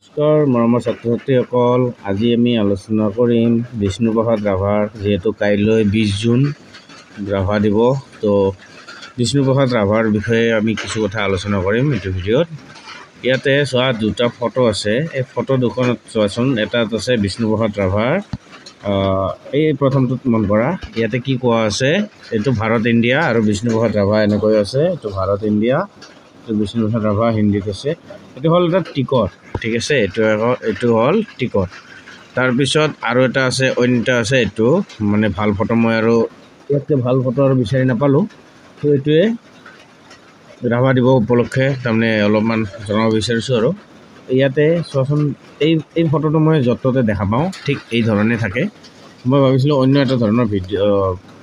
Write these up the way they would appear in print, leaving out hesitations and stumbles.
নমস্কাৰ মৰমৰ ছাত্ৰ ছাত্ৰীসকল, আজি আমি আলোচনা কৰিম বিষ্ণুপ্ৰসাদ ৰাভাৰ, যিহেতু কাইলৈ 20 জুন ৰাভা দিৱস। তো বিষ্ণুপ্ৰসাদ ৰাভাৰ বিষয়ে আমি কিছু কথা আলোচনা কৰিম এইটো ভিডিঅ'ত। ইয়াতে চোৱা দুটা ফটো আছে, এই ফটো দুখনত চোৱাচোন। এটাত আছে বিষ্ণুপ্ৰসাদ ৰাভাৰ, এই প্ৰথমটোত মন কৰা। ইয়াতে কি কোৱা আছে, এইটো ভাৰত ইণ্ডিয়া আৰু বিষ্ণুপ্ৰসাদ ৰাভা এনেকৈ আছে। এইটো ভাৰত ইণ্ডিয়া, এইটো বিষ্ণুপ্ৰসাদ ৰাভা হিন্দীত আছে। এইটো হ'ল এটা টিকট, ঠিক আছে। এইটো হ'ল টিকট। তাৰপিছত আৰু এটা আছে, অন্য এটা আছে। এইটো মানে ভাল ফটো, মই আৰু ইয়াতকৈ ভাল ফটো আৰু বিচাৰি নাপালোঁ। তো এইটোৱে ৰাভা দিৱস উপলক্ষে তাৰমানে অলপমান জনাব বিচাৰিছোঁ। আৰু ইয়াতে চোৱাচোন, এই ফটোটো মই য'ত ত'তে দেখা পাওঁ, ঠিক এই ধৰণে থাকে। মই ভাবিছিলোঁ অন্য এটা ধৰণৰ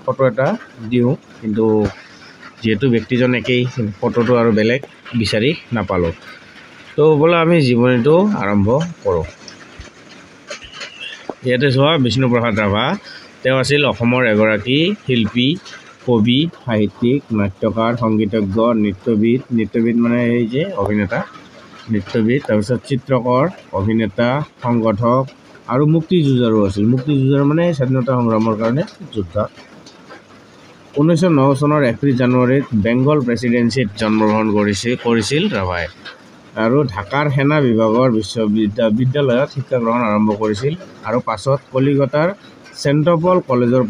ফটো এটা দিওঁ, কিন্তু যিহেতু ব্যক্তিজন একেই, ফটোটো আৰু বেলেগ বিচাৰি নাপালোঁ। তো বোলা আমি জীৱনীটো আৰম্ভ কৰোঁ। ইয়াতে চোৱা, বিষ্ণুপ্ৰসাদ ৰাভা তেওঁ আছিল অসমৰ এগৰাকী শিল্পী, কবি, সাহিত্যিক, নাট্যকাৰ, সংগীতজ্ঞ, নৃত্যবিদ মানে এই যে অভিনেতা, নৃত্যবিদ, তাৰপিছত চিত্ৰকৰ, অভিনেতা, সংগঠক আৰু মুক্তিযুঁজাৰু আছিল। মুক্তিযুঁজাৰ মানে স্বাধীনতা সংগ্ৰামৰ কাৰণে যোদ্ধা। 1909 চনৰ 31 জানুৱাৰীত বেংগল প্ৰেচিডেন্সিত জন্মগ্ৰহণ কৰিছিল ৰাভাই, আৰু ঢাকাৰ সেনা বিভাগৰ বিদ্যালয়ত শিক্ষা গ্ৰহণ আৰম্ভ কৰিছিল। আৰু পাছত কলিকতাৰ চেণ্ট পল কলেজৰ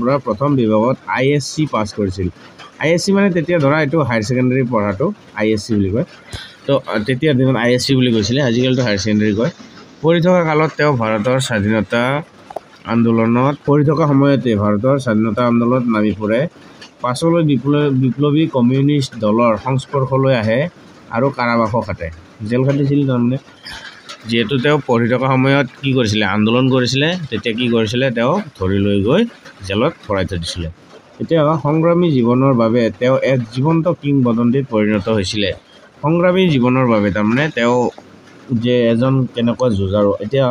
পৰা প্ৰথম বিভাগত ISC পাছ কৰিছিল। ISC মানে তেতিয়া ধৰা এইটো হায়াৰ ছেকেণ্ডেৰী পঢ়াটো ISC বুলি কয়। তো তেতিয়া দিনত ISC বুলি কৈছিলে, আজিকালিতো হায়াৰ ছেকেণ্ডেৰী কয়। পঢ়ি থকা কালত তেওঁ ভাৰতৰ স্বাধীনতা আন্দোলনত নামি পৰে। পাছলৈ বিপ্লৱী কমিউনিষ্ট দলৰ সংস্পৰ্শলৈ আহে আৰু কাৰাবাসো খাটে, জেল খাটিছিল। তাৰমানে যিহেতু তেওঁ পঢ়ি থকা সময়ত কি কৰিছিলে, আন্দোলন কৰিছিলে, তেতিয়া কি কৰিছিলে, তেওঁ ধৰি লৈ গৈ জেলত ভৰাই থৈ দিছিলে। এতিয়া সংগ্ৰামী জীৱনৰ বাবে তেওঁ এক জীৱন্ত কিংবদন্তীত পৰিণত হৈছিলে। সংগ্ৰামী জীৱনৰ বাবে তাৰমানে তেওঁ যে এজন কেনেকুৱা যুঁজাৰু। এতিয়া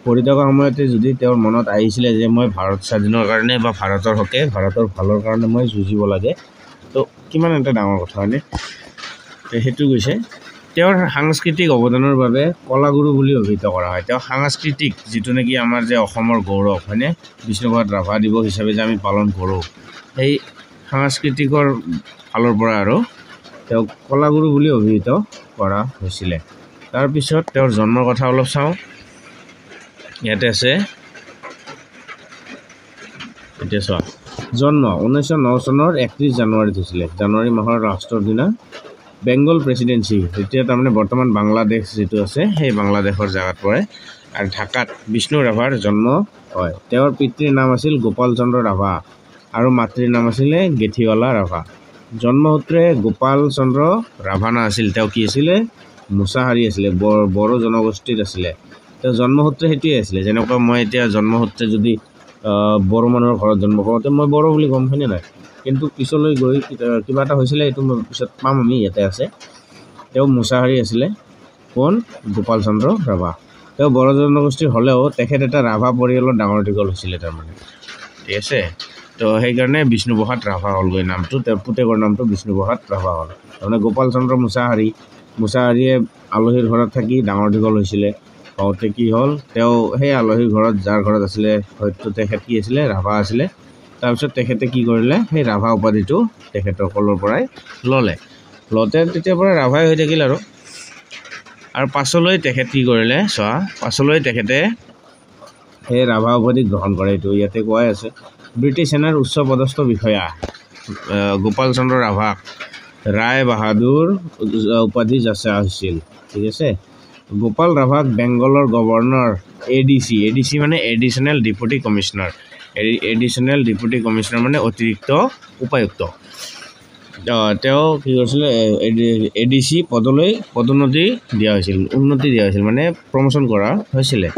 পঢ়ি থকা সময়তে যদি তেওঁৰ মনত আহিছিলে যে মই ভাৰত স্বাধীনৰ কাৰণে বা ভাৰতৰ হকে, ভাৰতৰ ভালৰ কাৰণে মই যুঁজিব লাগে, তো কিমান এটা ডাঙৰ কথা হয়নে। সেইটো গৈছে। তেওঁৰ সাংস্কৃতিক অৱদানৰ বাবে কলাগুৰু বুলি অভিহিত কৰা হয়। তেওঁ সাংস্কৃতিক যিটো নেকি আমাৰ যে অসমৰ গৌৰৱ হয়নে, বিষ্ণুপ্ৰসাদ ৰাভা দিৱস হিচাপে যে আমি পালন কৰোঁ, সেই সাংস্কৃতিকৰ ফালৰ পৰা আৰু তেওঁক কলাগুৰু বুলি অভিহিত কৰা হৈছিলে। তাৰপিছত তেওঁৰ জন্মৰ কথা অলপ চাওঁ। ইয়াতে আছে, এতিয়া চোৱা, জন্ম 1909 চনৰ 31 জানুৱাৰীত হৈছিলে। জানুৱাৰী মাহৰ লাষ্টৰ দিনা বেংগল প্ৰেচিডেন্সি, যেতিয়া তাৰমানে বৰ্তমান বাংলাদেশ যিটো আছে, সেই বাংলাদেশৰ জেগাত পৰে। আৰু ঢাকাত বিষ্ণু ৰাভাৰ জন্ম হয়। তেওঁৰ পিতৃৰ নাম আছিল গোপাল চন্দ্ৰ ৰাভা আৰু মাতৃৰ নাম আছিলে গেঠিৱালা ৰাভা। জন্মসূত্ৰে গোপাল চন্দ্ৰ ৰাভানা আছিল। তেওঁ কি আছিলে, মুছাহাৰী আছিলে, বড়ো জনগোষ্ঠীত আছিলে। তেওঁ জন্মসূত্ৰে সেইটোৱে আছিলে। যেনেকুৱা মই এতিয়া জন্মসূত্ৰে যদি বড়ো মানুহৰ ঘৰত জন্ম পাওঁতে মই বড়ো বুলি ক'ম, হয়নে নাই। কিন্তু পিছলৈ গৈ কিবা এটা হৈছিলে, এইটো মই পিছত পাম আমি। ইয়াতে আছে, তেওঁ মুছাহাৰী আছিলে। কোন, গোপাল চন্দ্ৰ ৰাভা। তেওঁ বড়ো জনগোষ্ঠীৰ হ'লেও তেখেত এটা ৰাভা পৰিয়ালৰ ডাঙৰ দীঘল হৈছিলে তাৰমানে, ঠিক আছে। তো সেইকাৰণে বিষ্ণুপ্ৰসাদ ৰাভা হ'লগৈ নামটো। তেওঁৰ পুতেকৰ নামটো বিষ্ণুপ্ৰসাদ ৰাভা হ'ল। তাৰমানে গোপাল চন্দ্ৰ মুছাহাৰীয়ে আলহীৰ ঘৰত থাকি ডাঙৰ দীঘল হৈছিলে। হওঁতে কি হ'ল, তেওঁ সেই আলহীৰ ঘৰত, যাৰ ঘৰত আছিলে, হয়তো তেখেত কি আছিলে, ৰাভা আছিলে। তাৰপিছত তেখেতে কি কৰিলে, সেই ৰাভা উপাধিটো তেখেতসকলৰ পৰাই লওঁতে তেতিয়াৰ পৰা ৰাভাই হৈ থাকিল। আৰু পাছলৈ তেখেত কি কৰিলে চোৱা, পাছলৈ তেখেতে সেই ৰাভা উপাধি গ্ৰহণ কৰে। এইটো ইয়াতে কোৱাই আছে। ব্ৰিটিছ সেনাৰ উচ্চ পদস্থ বিষয়া গোপাল চন্দ্ৰ ৰাভাক ৰায় বাহাদুৰ উপাধি যাচা হৈছিল, ঠিক আছে। গোপাল ৰাভাক বেংগলৰ গভৰ্ণৰ ADC মানে এডিশ্যনেল ডেপুটি কমিশ্যনাৰ মানে অতিৰিক্ত উপায়ুক্ত। তেওঁ কি কৰিছিলে, ADC পদলৈ উন্নতি দিয়া হৈছিল, মানে প্ৰমোশ্যন কৰা হৈছিলে।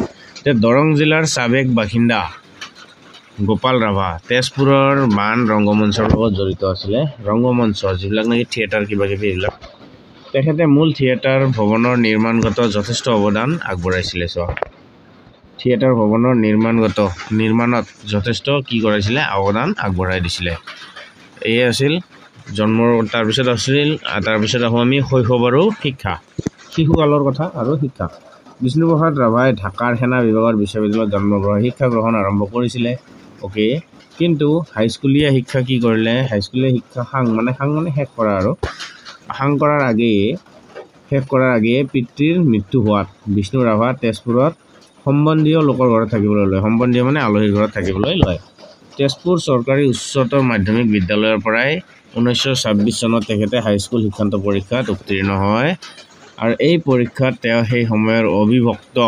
তেওঁ দৰং জিলাৰ সাবেক বাসিন্দা গোপাল ৰাভা তেজপুৰৰ মান ৰংগমঞ্চৰ লগত জড়িত আছিলে। ৰংগমঞ্চ যিবিলাক নেকি থিয়েটাৰ কিবা কিবি, এইবিলাক তেখেতে মূল থিয়েটাৰ ভৱনৰ নিৰ্মাণগত যথেষ্ট অৱদান আগবঢ়াইছিলে। থিয়েটাৰ ভৱনৰ নিৰ্মাণত যথেষ্ট কি কৰাইছিলে, অৱদান আগবঢ়াই দিছিলে। এয়ে আছিল জন্মৰ। তাৰপিছত আহোঁ আমি শৈশৱ আৰু শিক্ষা। শিশুকালৰ কথা আৰু শিক্ষা বিষ্ণুপ্ৰসাদ ৰাভাই ঢাকাৰ সেনা বিভাগৰ বিশ্ববিদ্যালয়ত জন্মগ্ৰহণ শিক্ষা গ্ৰহণ আৰম্ভ কৰিছিলে অ'কে কিন্তু হাইস্কুলীয়া শিক্ষা কি কৰিলে হাইস্কুলীয়া শিক্ষা সাং মানে শেষ কৰা আৰু শেষ কৰাৰ আগেয়ে পিতৃৰ মৃত্যু হোৱাত বিষ্ণু ৰাভা তেজপুৰত সম্বন্ধীয় লোকৰ ঘৰত থাকিবলৈ লয় সম্বন্ধীয় মানে আলহীৰ ঘৰত থাকিবলৈ লয় তেজপুৰ চৰকাৰী উচ্চতৰ মাধ্যমিক বিদ্যালয়ৰ পৰাই 1926 চনত তেখেতে হাইস্কুল শিক্ষান্ত পৰীক্ষাত উত্তীৰ্ণ হয় আৰু এই পৰীক্ষাত তেওঁ সেই সময়ৰ অবিভক্ত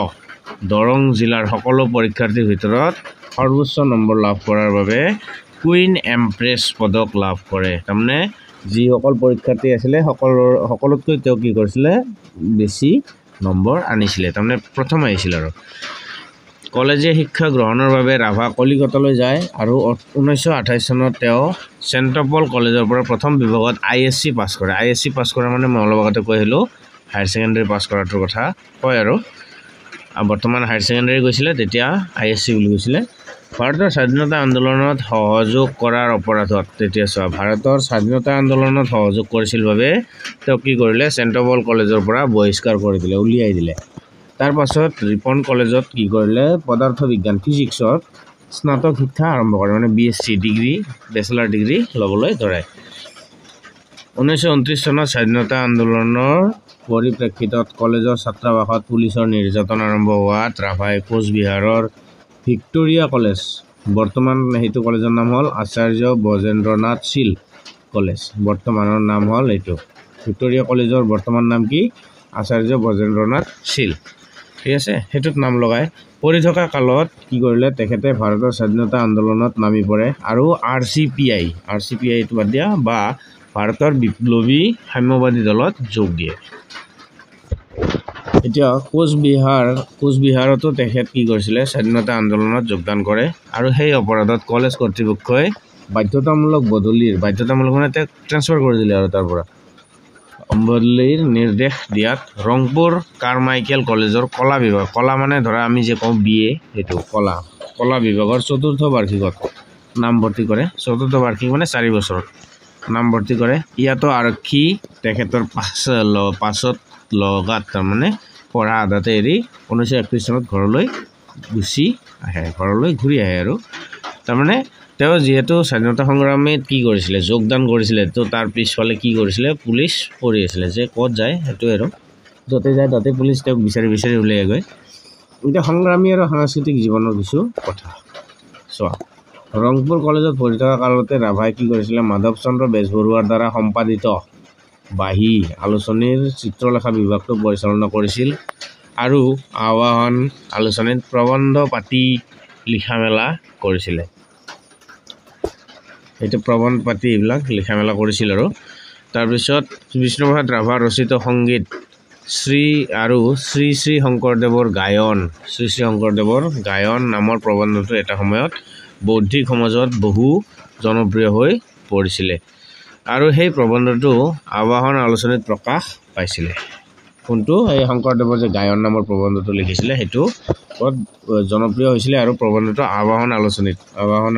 দৰং জিলাৰ সকলো পৰীক্ষাৰ্থীৰ ভিতৰত সৰ্বোচ্চ নম্বৰ লাভ কৰাৰ বাবে কুইন এম্প্ৰেছ পদক লাভ কৰে তাৰমানে যিসকল পৰীক্ষাৰ্থী আছিলে সকলোতকৈ তেওঁ কি কৰিছিলে বেছি নম্বৰ আনিছিলে তাৰমানে প্ৰথম আহিছিল আৰু কলেজীয়া শিক্ষা গ্ৰহণৰ বাবে ৰাভা কলিকতালৈ যায় আৰু 1928 চনত তেওঁ চেণ্ট পল কলেজৰ পৰা প্ৰথম বিভাগত ISC পাছ কৰে ISC পাছ কৰা মানে মই অলপ আগতে কৈ আহিলোঁ হায়াৰ ছেকেণ্ডেৰী পাছ কৰাটোৰ কথা কয় আৰু বৰ্তমান হায়াৰ ছেকেণ্ডেৰী গৈছিলে তেতিয়া ISC বুলি কৈছিলে ভাৰতৰ স্বাধীনতা আন্দোলনত সহযোগ কৰাৰ অপৰাধত তেতিয়া চোৱা ভাৰতৰ স্বাধীনতা আন্দোলনত সহযোগ কৰিছিল বাবে তেওঁ কি কৰিলে চেণ্ট পল কলেজৰ পৰা বহিষ্কাৰ কৰি দিলে উলিয়াই দিলে তাৰ পাছত ৰিপন কলেজত কি কৰিলে পদাৰ্থ বিজ্ঞান ফিজিক্সত স্নাতক শিক্ষা আৰম্ভ কৰে মানে BSc ডিগ্ৰী বেচেলাৰ ডিগ্ৰী ল'বলৈ ধৰে 1929 চনত স্বাধীনতা আন্দোলনৰ পৰিপ্ৰেক্ষিতত কলেজৰ ছাত্ৰাবাসত পুলিচৰ নিৰ্যাতন আৰম্ভ হোৱাত ৰাভাই কোচবিহাৰৰ ভিক্টোৰিয়া কলেজ বৰ্তমান সেইটো কলেজৰ নাম হ'ল আচাৰ্য বজেন্দ্ৰনাথ শীল কলেজ বৰ্তমানৰ নাম হ'ল এইটো ভিক্টোৰিয়া কলেজৰ বৰ্তমান নাম কি আচাৰ্য বজেন্দ্ৰনাথ শীল ঠিক আছে সেইটোত নাম লগাই পঢ়ি থকা কালত কি কৰিলে তেখেতে ভাৰতৰ স্বাধীনতা আন্দোলনত নামি পৰে আৰু RCPI টো বাদ দিয়া বা ভাৰতৰ বিপ্লৱী সাম্যবাদী দলত যোগ দিয়ে এতিয়া কোচবিহাৰতো তেখেত কি কৰিছিলে স্বাধীনতা আন্দোলনত যোগদান কৰে আৰু সেই অপৰাধত কলেজ কৰ্তৃপক্ষই বাধ্যতামূলক মানে ট্ৰান্সফাৰ কৰি দিলে আৰু তাৰ পৰা বদলিৰ নিৰ্দেশ দিয়াত ৰংপুৰ কাৰমাইকেল কলেজৰ কলা মানে ধৰা আমি যে কওঁ BA সেইটো কলা বিভাগৰ চতুৰ্থ বাৰ্ষিকত নামভৰ্তি কৰে চতুৰ্থ বাৰ্ষিক মানে 4 বছৰত নামভৰ্তি কৰে ইয়াতো আৰক্ষী তেখেতৰ পাছত লগাত তাৰমানে পঢ়া আধাতে এৰি 1931 চনত ঘৰলৈ ঘূৰি আহে আৰু তাৰমানে তেওঁ যিহেতু স্বাধীনতা সংগ্ৰামত কি কৰিছিলে যোগদান কৰিছিলে তো তাৰ পিছফালে কি কৰিছিলে পুলিচ পৰি আছিলে যে ক'ত যায় সেইটো আৰু য'তে যায় তাতে পুলিচ তেওঁক বিচাৰি উলিয়াই গৈ এতিয়া সংগ্ৰামী আৰু সাংস্কৃতিক জীৱনৰ কিছু কথা চোৱা ৰংপুৰ কলেজত পঢ়ি থকা কালতে ৰাভাই কি কৰিছিলে মাধৱ চন্দ্ৰ বেজবৰুৱাৰ দ্বাৰা সম্পাদিত বাহী আলোচনীৰ চিত্ৰলেখা বিভাগটো পৰিচালনা কৰিছিল আৰু আৱাহন আলোচনীত প্ৰবন্ধ পাতি লিখা মেলা কৰিছিলে এইটো প্ৰবন্ধ পাতি এইবিলাক লিখা মেলা কৰিছিল আৰু তাৰপিছত বিষ্ণুপ্ৰসাদ ৰাভা ৰচিত সংগীত শ্ৰী শংকৰদেৱৰ গায়ন নামৰ প্ৰবন্ধটো এটা সময়ত বৌদ্ধিক সমাজত বহু জনপ্ৰিয় হৈ পৰিছিলে আৰু সেই প্ৰবন্ধটো আৱাহন আলোচনীত প্ৰকাশ পাইছিলে কোনটো এই শংকৰদেৱৰ যে গায়ন নামৰ প্ৰবন্ধটো লিখিছিলে সেইটো বহুত জনপ্ৰিয় হৈছিলে আৰু প্ৰবন্ধটো আৱাহন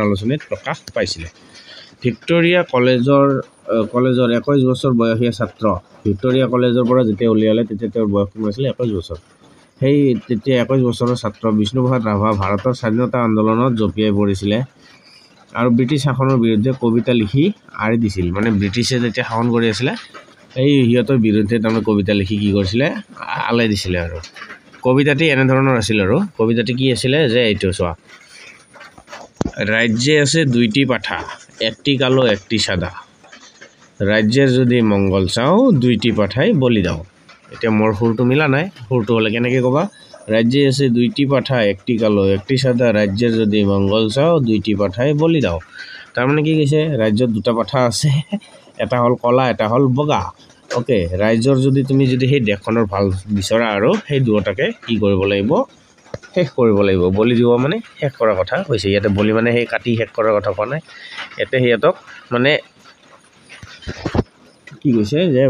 আলোচনীত প্ৰকাশ পাইছিলে ভিক্টোৰিয়া কলেজৰ 21 বছৰ বয়সীয়া ছাত্ৰ ভিক্টোৰিয়া কলেজৰ পৰা যেতিয়া উলিয়ালে তেতিয়া তেওঁৰ বয়স কিমান আছিল 21 বছৰ সেই তেতিয়া 21 বছৰৰ ছাত্ৰ বিষ্ণুপ্ৰসাদ ৰাভা ভাৰতৰ স্বাধীনতা আন্দোলনত জঁপিয়াই পৰিছিলে আৰু ব্ৰিটিছ শাসনৰ বিৰুদ্ধে কবিতা লিখি আঁৰি দিছিল মানে ব্ৰিটিছে যেতিয়া শাসন কৰি আছিলে এই সিহঁতৰ বিৰুদ্ধে তাৰমানে কবিতা লিখি কি কৰিছিলে আলাই দিছিলে আৰু কবিতাটি এনেধৰণৰ আছিল আৰু কবিতাটি কি আছিলে যে এইটো চোৱা ৰাজ্যে আছে দুইটি পাঠা একটি কালো একটি সাদা ৰাজ্যেৰ যদি মংগল চাওঁ দুইটি পাঠাই বলি দাও এতিয়া মোৰ সুৰটো মিলা নাই সুৰটো হ'লে কেনেকৈ ক'বা ৰাজ্যে আছে দুইটি পাঠা একটি কালো একটি সাদা ৰাজ্যেৰ যদি মংগল চাওঁ দুইটি পাঠাই বলি দাও তাৰমানে কি কৈছে ৰাজ্যত দুটা পাঠা আছে এটা হ'ল কলা এটা হ'ল বগা অ'কে ৰাজ্যৰ যদি তুমি সেই দেশখনৰ ভাল বিচৰা আৰু সেই দুটাকে কি কৰিব লাগিব শেষ কৰিব লাগিব বলি দিব মানে শেষ কৰাৰ কথা কৈছে ইয়াতে বলি মানে সেই কাটি শেষ কৰাৰ কথা কোৱা নাই ইয়াতে সিহঁতক মানে কি কৈছে যে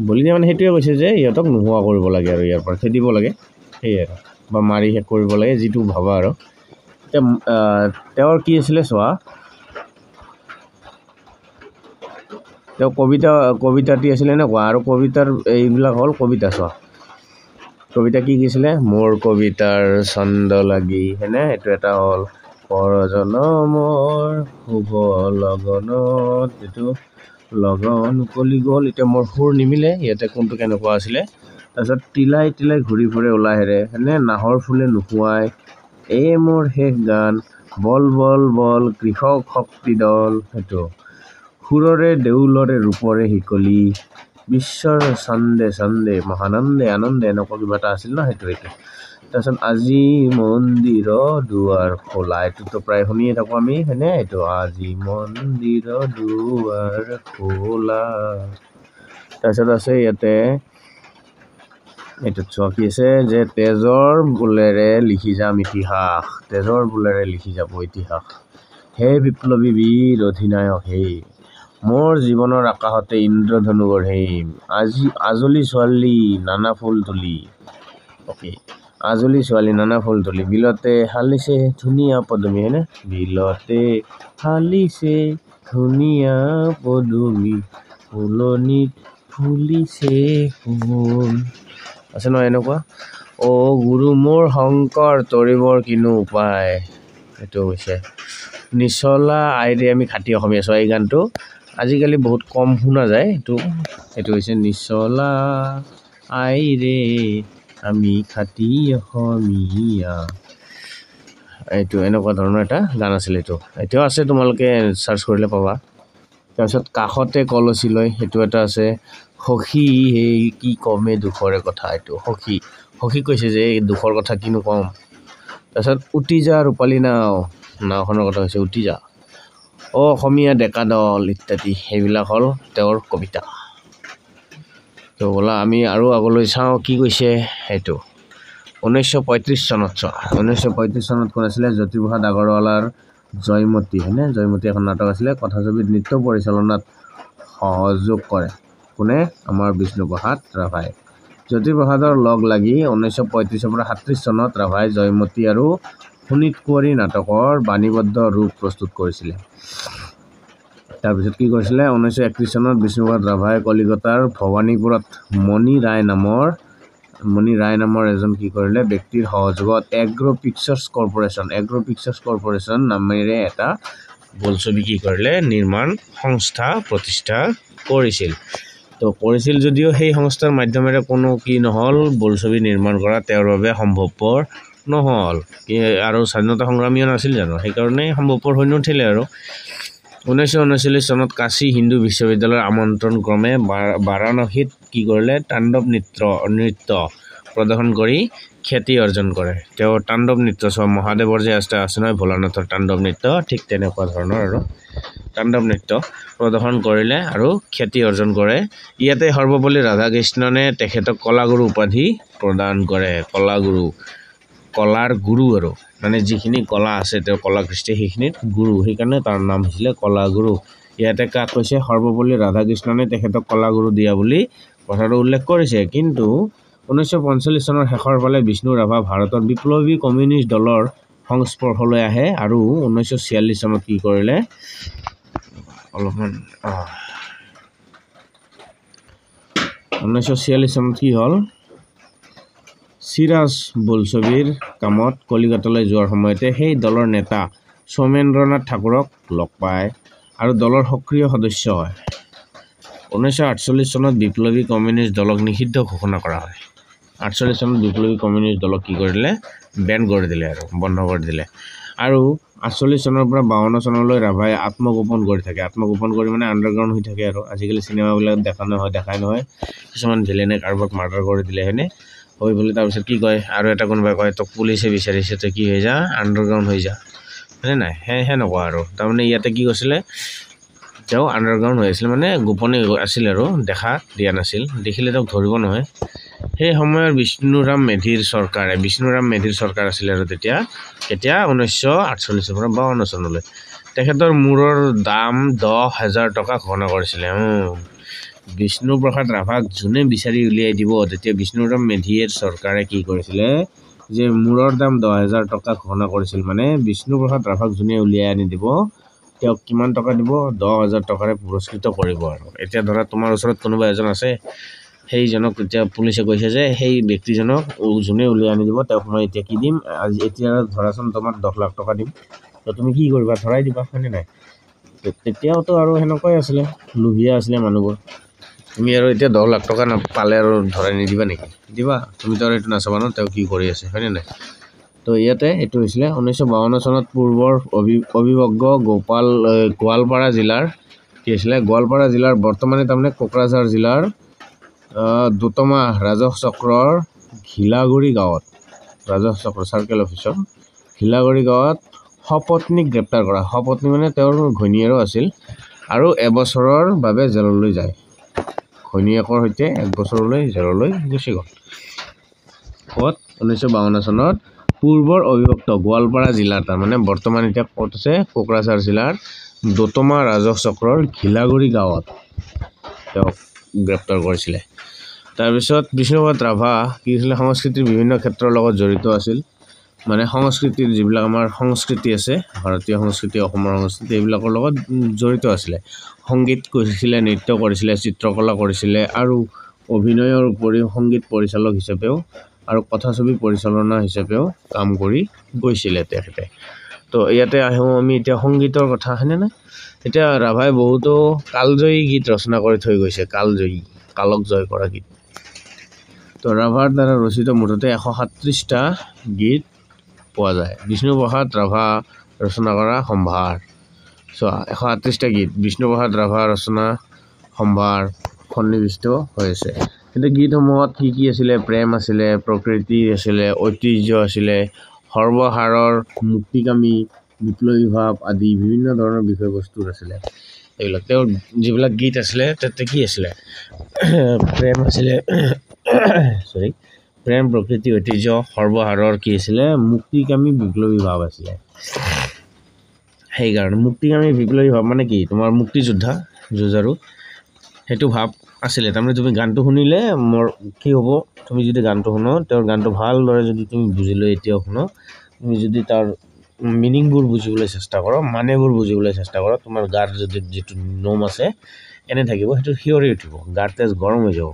বলি দিয়া মানে সেইটোৱে কৈছে যে সিহঁতক নোহোৱা কৰিব লাগে আৰু ইয়াৰ পৰা খেদিব লাগে সেয়াই আৰু বা মাৰি শেষ কৰিব লাগে যিটো ভাবা আৰু এতিয়া তেওঁৰ কি আছিলে চোৱা তেওঁ কবিতাটি আছিলে এনেকুৱা আৰু কবিতাৰ এইবিলাক হ'ল কবিতা চোৱা কবিতা কি কৈছিলে মোৰ কবিতাৰ ছন্দ লাগি হেনে এইটো এটা হ'ল পৰজনমৰ শুভ লগনত এইটো লগন উকলি গ'ল এতিয়া মোৰ সুৰ নিমিলে ইয়াতে কোনটো কেনেকুৱা আছিলে তাৰপিছত তিলাই তিলাই ঘূৰি ফুৰে ওলাহেৰে হেনে নাহৰ ফুলে নুশুৱাই এই মোৰ শেষ গান বল বল বল কৃষক শক্তি দল সেইটো সুৰৰে দেউলৰে ৰূপৰে শিকলি বিশ্বৰ চন্দে চন্দে মহানন্দে আনন্দে এনেকুৱা কিবা এটা আছিল ন সেইটো তাৰপিছত আজি মন্দিৰৰ দুৱাৰ খোলা এইটোতো প্ৰায় শুনিয়ে থাকোঁ আমি হয়নে এইটো আজি মন্দিৰৰ দুৱাৰ খোলা তাৰপিছত আছে ইয়াতে এইটোত চোৱা কি আছে যে তেজৰ বোলেৰে লিখি যাম ইতিহাস তেজৰ বোলেৰে লিখি যাব ইতিহাস হে বিপ্লৱী বীৰ অধিনায়ক হে মোৰ জীৱনৰ আকাশতে ইন্দ্ৰধনু গঢ়িম আজি আজলি ছোৱালী নানা ফুল তুলি অ'কে আজলি ছোৱালী নানা ফুল তুলি বিলতে হালিছে ধুনীয়া পদুমী হয়নে বিলতে হালিছে ধুনীয়া পদুমী ফুলনিত ফুলিছে ফুল আছে নহয় এনেকুৱা গুৰু মোৰ শংকৰ তৰিবৰ কিনো উপায় এইটো হৈছে নিচলা আইৰে আমি খাটি অসমীয়া চোৱা এই গানটো আজিকালি বহুত কম শুনা যায় এইটো হৈছে নিচলা আইৰে আমি খাটি অসমীয়া এইটো এনেকুৱা ধৰণৰ এটা গান আছিলে এতিয়াও আছে তোমালোকে চাৰ্চ কৰিলে পাবা তাৰপিছত কাষতে কলচি লৈ সেইটো এটা আছে সখী সেই কি কমে দুখৰে কথা এইটো সখী কৈছে যে এই দুখৰ কথা কিনো কম তাৰপিছত উটি যা ৰূপালী নাওখনৰ কথা হৈছে উটি যা অসমীয়া ডেকা দল ইত্যাদি সেইবিলাক হ'ল তেওঁৰ কবিতা তো ব'লা আমি আৰু আগলৈ চাওঁ কি কৈছে সেইটো 1935 চনত চোৱা 1935 চনত কোন আছিলে জ্যোতিপ্ৰসাদ আগৰৱালাৰ জয়মতী হয়নে জয়মতী এখন নাটক আছিলে কথাছবিত নৃত্য পৰিচালনাত সহযোগ কৰে কোনে আমাৰ বিষ্ণুপ্ৰসাদ ৰাভাই জ্যোতিপ্ৰসাদৰ লগ লাগি 1935 পৰা 37 চনত ৰাভাই জয়মতী আৰু সুনীত কুঁৱৰী নাটকৰ বাণীবদ্ধ ৰূপ প্ৰস্তুত কৰিছিলে তাৰপিছত কি কৰিছিলে 1931 চনত বিষ্ণুপ্ৰসাদ ৰাভাই কলিকতাৰ ভৱানীপুৰত মণি ৰায় নামৰ এজন কি কৰিলে ব্যক্তিৰ সহযোগত এগ্ৰ পিকচাৰ্ছ কৰ্পৰেশ্যন নামেৰে এটা বোলছবি কি কৰিলে নিৰ্মাণ সংস্থা প্ৰতিষ্ঠা কৰিছিল যদিও সেই সংস্থাৰ মাধ্যমেৰে কোনো কি নহ'ল বোলছবি নিৰ্মাণ কৰা তেওঁৰ বাবে সম্ভৱপৰ নহ'ল আৰু স্বাধীনতা সংগ্ৰামীও নাছিল জানো সেইকাৰণে সম্ভৱপৰ হৈ নুঠিলে আৰু 1939 চনত কাশী হিন্দু বিশ্ববিদ্যালয়ৰ আমন্ত্ৰণ ক্ৰমে বাৰাণসীত কি কৰিলে তাণ্ডৱ নৃত্য প্ৰদৰ্শন কৰি খ্যাতি অৰ্জন কৰে তেওঁৰ তাণ্ডৱ নৃত্য চোৱা মহাদেৱৰ যে আছে নহয় ভোলানাথৰ তাণ্ডৱ নৃত্য ঠিক তেনেকুৱা ধৰণৰ আৰু তাণ্ডৱ নৃত্য প্ৰদৰ্শন কৰিলে আৰু খ্যাতি অৰ্জন কৰে ইয়াতে সৰ্বপল্লী ৰাধাকৃষ্ণনে তেখেতক কলাগুৰু উপাধি প্ৰদান কৰে কলাৰ গুৰু আৰু মানে যিখিনি কলা আছে তেওঁৰ কলা কৃষ্টি সেইখিনিত গুৰু সেইকাৰণে তাৰ নাম হৈছিলে কলাগুৰু ইয়াতে কাক কৈছে সৰ্বপল্লী ৰাধাকৃষ্ণনে তেখেতক কলাগুৰু দিয়া বুলি কথাটো উল্লেখ কৰিছে কিন্তু 1945 চনৰ শেষৰ ফালে বিষ্ণু ৰাভা ভাৰতৰ বিপ্লৱী কমিউনিষ্ট দলৰ সংস্পৰ্শলৈ আহে আৰু 1946 চনত কি কৰিলে অলপমান 1946 চনত কি হ'ল চিৰাজ বোলছবিৰ কামত কলিকতালৈ যোৱাৰ সময়তে সেই দলৰ নেতা সৌমেন্দ্ৰনাথ ঠাকুৰক লগ পায় আৰু দলৰ সক্ৰিয় সদস্য হয় 1948 চনত বিপ্লৱী কমিউনিষ্ট দলক নিষিদ্ধ ঘোষণা কৰা হয় 48 চনত বিপ্লৱী কমিউনিষ্ট দলক কি কৰিলে বেন কৰি দিলে আৰু বন্ধ কৰি দিলে আৰু 48 চনৰ পৰা 52 চনলৈ ৰাভাই আত্মগোপন কৰি মানে আণ্ডাৰগ্ৰাউণ্ড হৈ থাকে আৰু আজিকালি চিনেমাবিলাক দেখাই নহয় কিছুমান ভিলেনে কাৰোবাক মাৰ্ডাৰ কৰি দিলে হয়নে হৈ বুলি তাৰপিছত কি কয় আৰু এটা কোনোবাই কয় তোক পুলিচে বিচাৰিছে তই কি হৈ যা আণ্ডাৰগ্ৰাউণ্ড হৈ যা হয়নে নাই সেনেকুৱা আৰু তাৰমানে ইয়াতে কি কৈছিলে তেওঁ আণ্ডাৰগ্ৰাউণ্ড হৈ আছিল মানে গোপনে আছিল আৰু দেখা দিয়া নাছিল দেখিলে তেওঁক ধৰিব নহয় সেই সময়ৰ বিষ্ণুৰাম মেধিৰ চৰকাৰ আছিল আৰু তেতিয়া 1948 পৰা 52 চনলৈ তেখেতৰ মূৰৰ দাম 10,000 টকা ঘোষণা কৰিছিলে বিষ্ণুপ্ৰসাদ ৰাভাক যোনে বিচাৰি উলিয়াই দিব তেতিয়া বিষ্ণুৰাম মেধিৰ চৰকাৰে কি কৰিছিলে যে মূৰৰ দাম 10,000 টকা ঘোষণা কৰিছিল মানে বিষ্ণুপ্ৰসাদ ৰাভাক যোনে উলিয়াই আনি দিব তেওঁক কিমান টকা দিব 10,000 টকাৰে পুৰস্কৃত কৰিব আৰু এতিয়া ধৰা তোমাৰ ওচৰত কোনোবা এজন আছে সেইজনক এতিয়া পুলিচে কৈছে যে সেই ব্যক্তিজনক যোনে উলিয়াই আনি দিব তেওঁক মই এতিয়া কি দিম আজি এতিয়া ধৰাচোন তোমাক 10 লাখ টকা দিম তো তুমি কি কৰিবা ধৰাই দিবা হয়নে নাই তেতিয়াওতো আৰু সেনেকুৱাই আছিলে লোভিয়া আছিলে মানুহবোৰ তুমি আৰু এতিয়া 10 লাখ টকা পালে আৰু ধৰাই নিদিবা নেকি দিবা তুমি তো আৰু এইটো নাচাবা ন তেওঁ কি কৰি আছে হয়নে নাই তো ইয়াতে এইটো হৈছিলে 1952 চনত পূৰ্বৰ অবিভক্ত গোৱালপাৰা জিলাৰ কি হৈছিলে গোৱালপাৰা জিলাৰ বৰ্তমানে তাৰমানে কোকৰাঝাৰ জিলাৰ দুতমা ৰাজহ চক্ৰৰ ঘিলাগুৰি গাঁৱত ৰাজহ চক্ৰ চাৰ্কেল অফিচৰ ঘিলাগুৰি গাঁৱত সপত্নীক গ্ৰেপ্তাৰ কৰা সপত্নী মানে তেওঁৰ ঘৈণীয়েৰো আছিল আৰু এবছৰৰ বাবে জেললৈ যায় ঘৈণীয়েকৰ সৈতে 1 বছৰলৈ জেললৈ গুচি গ'ল ক'ত 1952 চনত পূৰ্বৰ অবিভক্ত গোৱালপাৰা জিলাৰ তাৰমানে বৰ্তমান এতিয়া ক'ত আছে কোকৰাঝাৰ জিলাৰ দুতমা ৰাজহ চক্ৰৰ ঘিলাগুৰি গাঁৱত তেওঁক গ্ৰেপ্তাৰ কৰিছিলে তাৰপিছত বিষ্ণুপ্ৰসাদ ৰাভা কি হৈছিলে সংস্কৃতিৰ বিভিন্ন ক্ষেত্ৰৰ লগত জড়িত আছিল মানে সংস্কৃতিৰ যিবিলাক আমাৰ সংস্কৃতি আছে ভাৰতীয় সংস্কৃতি অসমৰ সংস্কৃতি এইবিলাকৰ লগত জড়িত আছিলে সংগীত কৰিছিলে নৃত্য কৰিছিলে চিত্ৰকলা কৰিছিলে আৰু অভিনয়ৰ উপৰিও সংগীত পৰিচালক হিচাপেও আৰু কথাছবি পৰিচালনা হিচাপেও কাম কৰি গৈছিলে তেখেতে তো ইয়াতে আহোঁ আমি এতিয়া সংগীতৰ কথা হয়নে নাই এতিয়া ৰাভাই বহুতো কালজয়ী গীত ৰচনা কৰি থৈ গৈছে কালজয়ী কালক জয় কৰা গীত তো ৰাভাৰ দ্বাৰা ৰচিত মুঠতে 137টা গীত পোৱা যায় বিষ্ণুপ্ৰসাদ ৰাভা ৰচনা কৰা সম্ভাৰ চোৱা 138টা গীত বিষ্ণুপ্ৰসাদ ৰাভা ৰচনা সম্ভাৰ সন্নিৱিষ্ট হৈ আছে কিন্তু গীতসমূহত কি আছিলে প্ৰেম আছিলে প্ৰকৃতি আছিলে ঐতিহ্য আছিলে সৰ্বহাৰৰ মুক্তিকামী বিপ্লৱী ভাৱ আদি বিভিন্ন ধৰণৰ বিষয়বস্তু আছিলে এইবিলাক তেওঁৰ যিবিলাক গীত আছিলে তাতে কি আছিলে প্ৰেম আছিলে সৰি প্ৰেম প্ৰকৃতি ঐতিহ্য সৰ্বহাৰৰ কি আছিলে মুক্তিকামী বিপ্লৱী ভাৱ আছিলে সেইকাৰণে মুক্তিকামী বিপ্লৱী ভাৱ মানে কি তোমাৰ মুক্তিযোদ্ধা যুঁজাৰু সেইটো ভাৱ আছিলে তাৰমানে তুমি গানটো শুনিলে মোৰ কি হ'ব তুমি যদি গানটো শুনো তেওঁৰ গানটো ভালদৰে যদি তুমি বুজিলৈ এতিয়াও শুনো তুমি যদি তাৰ মিনিংবোৰ বুজিবলৈ চেষ্টা কৰা মানেবোৰ বুজিবলৈ চেষ্টা কৰা তোমাৰ গাৰ যদি যিটো নোম আছে এনে থাকিব সেইটো হিয়ৰি উঠিব গাৰ তেজ গৰম হৈ যাব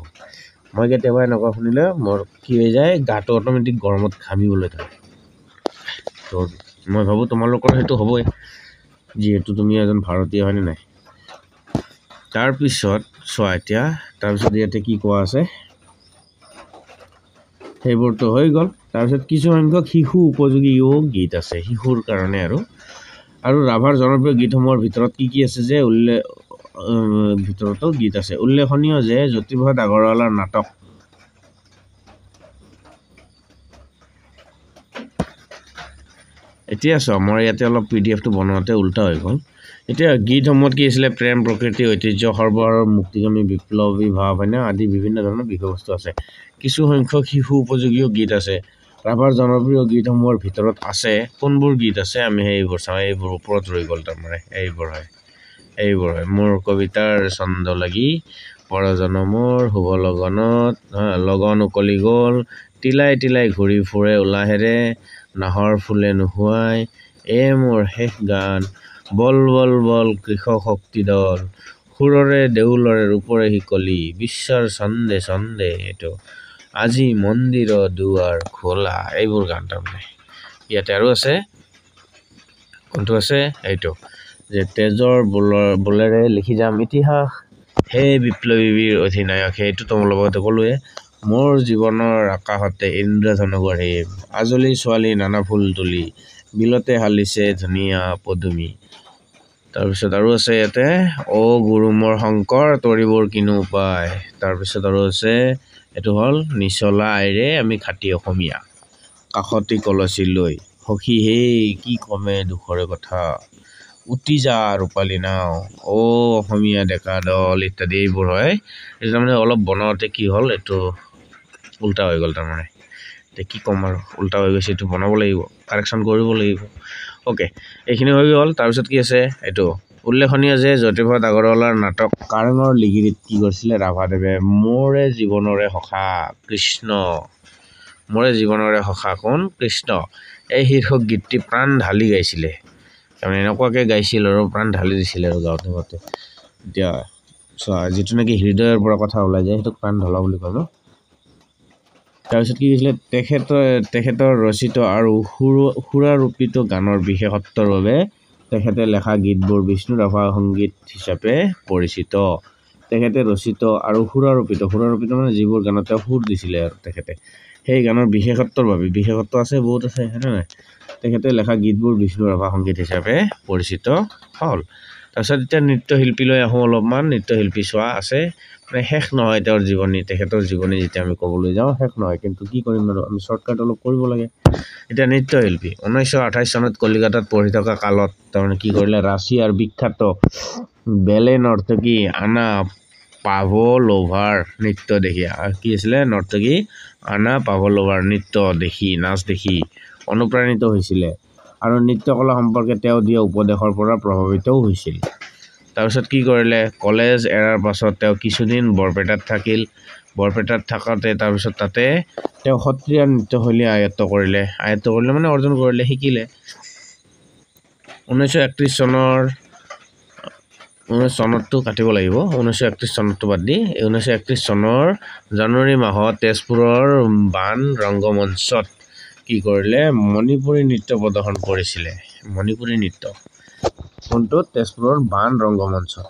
মই কেতিয়াবা এনেকুৱা শুনিলে মোৰ কি হৈ যায় গাটো অট'মেটিক গৰমত ঘামিবলৈ থাকে তো মই ভাবোঁ তোমালোকৰ সেইটো হ'বই যিহেতু তুমি এজন ভাৰতীয় হয়নে নাই তাৰপিছত চোৱা এতিয়া তাৰপিছত ইয়াতে কি কোৱা আছে সেইবোৰতো হৈ গ'ল তাৰপিছত কিছু সংখ্যক শিশু উপযোগীও গীত আছে শিশুৰ কাৰণে আৰু ৰাভাৰ জনপ্ৰিয় গীতসমূহৰ ভিতৰত কি আছে যে ভিতৰতো গীত আছে উল্লেখনীয় যে জ্যোতিপ্ৰসাদ আগৰৱালাৰ নাটক এতিয়া চোৱা মই ইয়াতে অলপ PDF টো বনাওঁতে উল্টা হৈ গ'ল এতিয়া গীতসমূহত কি আছিলে প্ৰেম প্ৰকৃতি ঐতিহ্য সৰ্বহাৰৰ মুক্তিকামী বিপ্লৱী ভাৱ হয়নে আদি বিভিন্ন ধৰণৰ বিষয়বস্তু আছে কিছু সংখ্যক শিশু উপযোগীও গীত আছে ৰাভাৰ জনপ্ৰিয় গীতসমূহৰ ভিতৰত আছে কোনবোৰ গীত আছে আমি সেইবোৰ চাওঁ এইবোৰ ওপৰত ৰৈ গ'ল তাৰমানে এইবোৰ হয় মোৰ কবিতাৰ ছন্দ লাগি পৰজনমৰ শুভ লগনত লগন উকলি গ'ল তিলাই তিলাই ঘূৰি ফুৰে উলাহেৰে নাহৰ ফুলে নোহোৱাই মোৰ শেষ গান বল বল বল কৃষক শক্তি দল সুৰৰে দেউলৰে ৰূপৰে শিকলি বিশ্বৰ ছন্দে ছন্দে এইটো আজি মন্দিৰৰ দুৱাৰ খোলা এইবোৰ গান তাৰমানে ইয়াতে আৰু আছে কোনটো আছে এইটো যে তেজৰ বলেৰে লিখি যাম ইতিহাস হে বিপ্লৱীৰ অধিনায়ক সেইটো তোমাৰ লগতে ক'লোৱে মোৰ জীৱনৰ আকাশতে ইন্দ্ৰধনু গঢ়িম আজলি ছোৱালী নানা ফুল তুলি বিলতে হালিছে ধুনীয়া পদুমী তাৰপিছত আৰু আছে ইয়াতে গুৰু মোৰ শংকৰ তৰিবোৰ কিনো উপায় তাৰপিছত আৰু আছে এইটো হ'ল নিচলা আইৰে আমি খাটি অসমীয়া কাষতি কলচী লৈ সখী হে কি কমে দুখৰে কথা উটি যা ৰূপালী নাও অসমীয়া ডেকা দল ইত্যাদি এইবোৰ হয় এইটো তাৰমানে অলপ বনাওঁতে কি হ'ল এইটো উল্টা হৈ গ'ল তাৰমানে এতিয়া কি ক'ম আৰু উল্টা হৈ গৈছে এইটো বনাব লাগিব কাৰেকশ্যন কৰিব লাগিব অ'কে এইখিনি হৈ গ'ল তাৰপিছত কি আছে এইটো উল্লেখনীয় যে জ্যোতিপ্ৰসাদ আগৰৱালাৰ নাটক কাৰেঙৰ লিগিৰিত কি কৰিছিলে ৰাভাদেৱে মোৰে জীৱনৰে সখা কৃষ্ণ মোৰে জীৱনৰে সখা কোন কৃষ্ণ এই শীৰ্ষক গীতটি প্ৰাণ ঢালি গাইছিলে তাৰমানে এনেকুৱাকৈ গাইছিল আৰু প্ৰাণ ঢালি দিছিলে আৰু গাওঁতে এতিয়া যিটো নেকি হৃদয়ৰ পৰা কথা ওলাই যায় সেইটোক প্ৰাণ ঢলা বুলি কয় ন। তাৰপিছত কি হৈছিলে তেখেতৰ ৰচিত আৰু সুৰাৰূপিত গানৰ বিশেষত্বৰ বাবে তেখেতে লেখা গীতবোৰ বিষ্ণু ৰাভা সংগীত হিচাপে পৰিচিত। তেখেতে ৰচিত আৰু সুৰাৰূপিত মানে যিবোৰ গানত তেওঁ সুৰ দিছিলে আৰু তেখেতে সেই গানৰ বিশেষত্বৰ বাবে বিশেষত্ব আছে বহুত আছে হয়নে নাই, তেখেতে লেখা গীতবোৰ বিষ্ণু ৰাভা সংগীত হিচাপে পৰিচিত হ'ল। তাৰপিছত এতিয়া নৃত্যশিল্পীলৈ আহোঁ অলপমান। নৃত্যশিল্পী চোৱা আছে মানে শেষ নহয় তেওঁৰ জীৱনী, তেখেতৰ জীৱনী যেতিয়া আমি ক'বলৈ যাওঁ শেষ নহয়, কিন্তু কি কৰিম আৰু আমি শ্বৰ্টকাট অলপ কৰিব লাগে। এতিয়া নৃত্যশিল্পী 1928 চনত কলিকতাত পঢ়ি থকা কালত তাৰমানে কি কৰিলে, ৰাছিয়াৰ বিখ্যাত বেলে নৰ্তকী আনা পাভলোভাৰ নৃত্য দেখি কি আছিলে নৰ্তকী আনা পাভলোভাৰ নৃত্য দেখি নাচ দেখি অনুপ্ৰাণিত হৈছিলে আৰু নৃত্যকলা সম্পৰ্কে তেওঁ দিয়া উপদেশৰ পৰা প্ৰভাৱিতও হৈছিল। তাৰপিছত কি কৰিলে, কলেজ এৰাৰ পাছত তেওঁ কিছুদিন বৰপেটাত থাকিল। বৰপেটাত থাকোঁতে তাৰপিছত তাতে তেওঁ সত্ৰীয়া নৃত্যশৈলী আয়ত্ত কৰিলে মানে অৰ্জন কৰিলে, শিকিলে। 1931 চনতটো কাটিব লাগিব, 1931 চনতটো বাদ দি 1931 চনৰ জানুৱাৰী মাহত তেজপুৰৰ বাণ ৰংগমঞ্চত কি কৰিলে, মণিপুৰী নৃত্য প্ৰদৰ্শন কৰিছিলে। মণিপুৰী নৃত্য কোনটো, তেজপুৰৰ বাণ ৰংগমঞ্চত।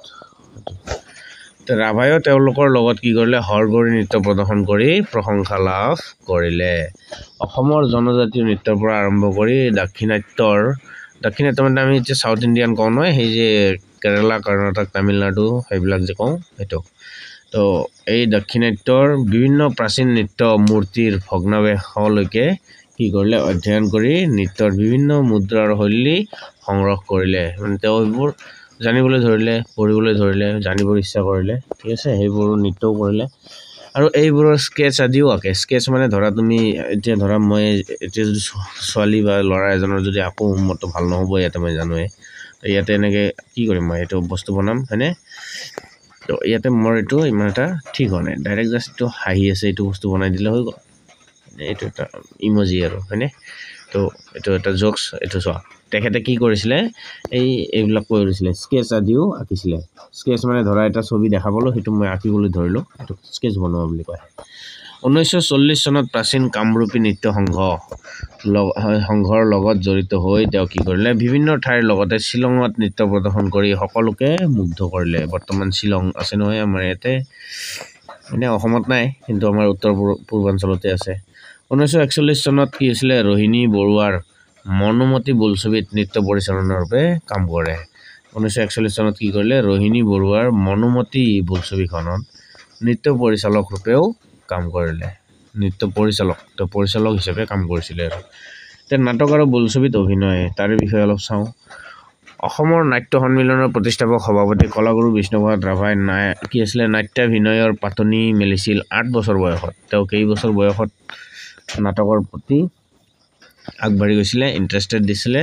ৰাভায়ো তেওঁলোকৰ লগত কি কৰিলে, হৰগৌৰী নৃত্য প্ৰদৰ্শন কৰি প্ৰশংসা লাভ কৰিলে। অসমৰ জনজাতীয় নৃত্যৰ পৰা আৰম্ভ কৰি দাক্ষিণাত্য মানে আমি এতিয়া চাউথ ইণ্ডিয়ান কওঁ নহয়, সেই যে কেৰেলা কৰ্ণাটক তামিলনাডু সেইবিলাক যে কওঁ সেইটো, তো এই দাক্ষিণাত্যৰ বিভিন্ন প্ৰাচীন নৃত্য মূৰ্তিৰ ভগ্নাৱশেষলৈকে কি কৰিলে, অধ্যয়ন কৰি নৃত্যৰ বিভিন্ন মুদ্ৰা আৰু শৈলী সংগ্ৰহ কৰিলে। মানে তেওঁ এইবোৰ জানিবলৈ ধৰিলে, পঢ়িবলৈ ধৰিলে, জানিবৰ ইচ্ছা কৰিলে, ঠিক আছে, সেইবোৰ নৃত্যও কৰিলে আৰু এইবোৰৰ স্কেচ আদিও আঁকে। স্কেচ মানে ধৰা তুমি এতিয়া ধৰা মই এতিয়া যদি ছোৱালী বা ল'ৰা এজনৰ যদি আকৌ মতো ভাল নহ'ব ইয়াতে মই জানোৱে, তো ইয়াতে এনেকৈ কি কৰিম মই এইটো বস্তু বনাম হয়নে, তো ইয়াতে মোৰ এইটো ইমান এটা ঠিক হোৱা নাই, ডাইৰেক্ট জাষ্ট এইটো হাঁহি আছে এইটো বস্তু বনাই দিলে হৈ গ'ল, এইটো এটা ইমজি আৰু হয়নে, তো এইটো এটা জোকছ। এইটো চোৱা তেখেতে কি কৰিছিলে, এইবিলাক কৰিছিলে, স্কেচ আদিও আঁকিছিলে। স্কেচ মানে ধৰা এটা ছবি দেখা পালোঁ, সেইটো মই আঁকিবলৈ ধৰিলোঁ, এইটো স্কেচ বনোৱা বুলি কয়। 1940 চনত প্ৰাচীন কামৰূপী নৃত্য সংঘৰ লগত জড়িত হৈ তেওঁ কি কৰিলে, বিভিন্ন ঠাইৰ লগতে শ্বিলঙত নৃত্য প্ৰদৰ্শন কৰি সকলোকে মুগ্ধ কৰিলে। বৰ্তমান শ্বিলং আছে নহয় আমাৰ ইয়াতে, মানে অসমত নাই কিন্তু আমাৰ উত্তৰ পূৰ্বাঞ্চলতে আছে। 1941 চনত কি হৈছিলে, ৰোহিণী বৰুৱাৰ মনোমতী বোলছবিত নৃত্য পৰিচালনাৰ বাবে কাম কৰে। 1941 চনত কি কৰিলে, ৰোহিণী বৰুৱাৰ মনোমতী বোলছবিখনত নৃত্য পৰিচালক ৰূপেও কাম কৰিলে। নৃত্য পৰিচালক হিচাপে কাম কৰিছিলে আৰু এতিয়া নাটক আৰু বোলছবিত অভিনয়, তাৰে বিষয়ে অলপ চাওঁ। অসমৰ নাট্য সন্মিলনৰ প্ৰতিষ্ঠাপক সভাপতি কলাগুৰু বিষ্ণুপ্ৰসাদ ৰাভাই কি আছিলে, নাট্যাভিনয়ৰ পাতনি মেলিছিল 8 বছৰ বয়সত। তেওঁ কেইবছৰ বয়সত নাটকৰ প্ৰতি আগবাঢ়ি গৈছিলে, ইণ্টাৰেষ্টেড দিছিলে,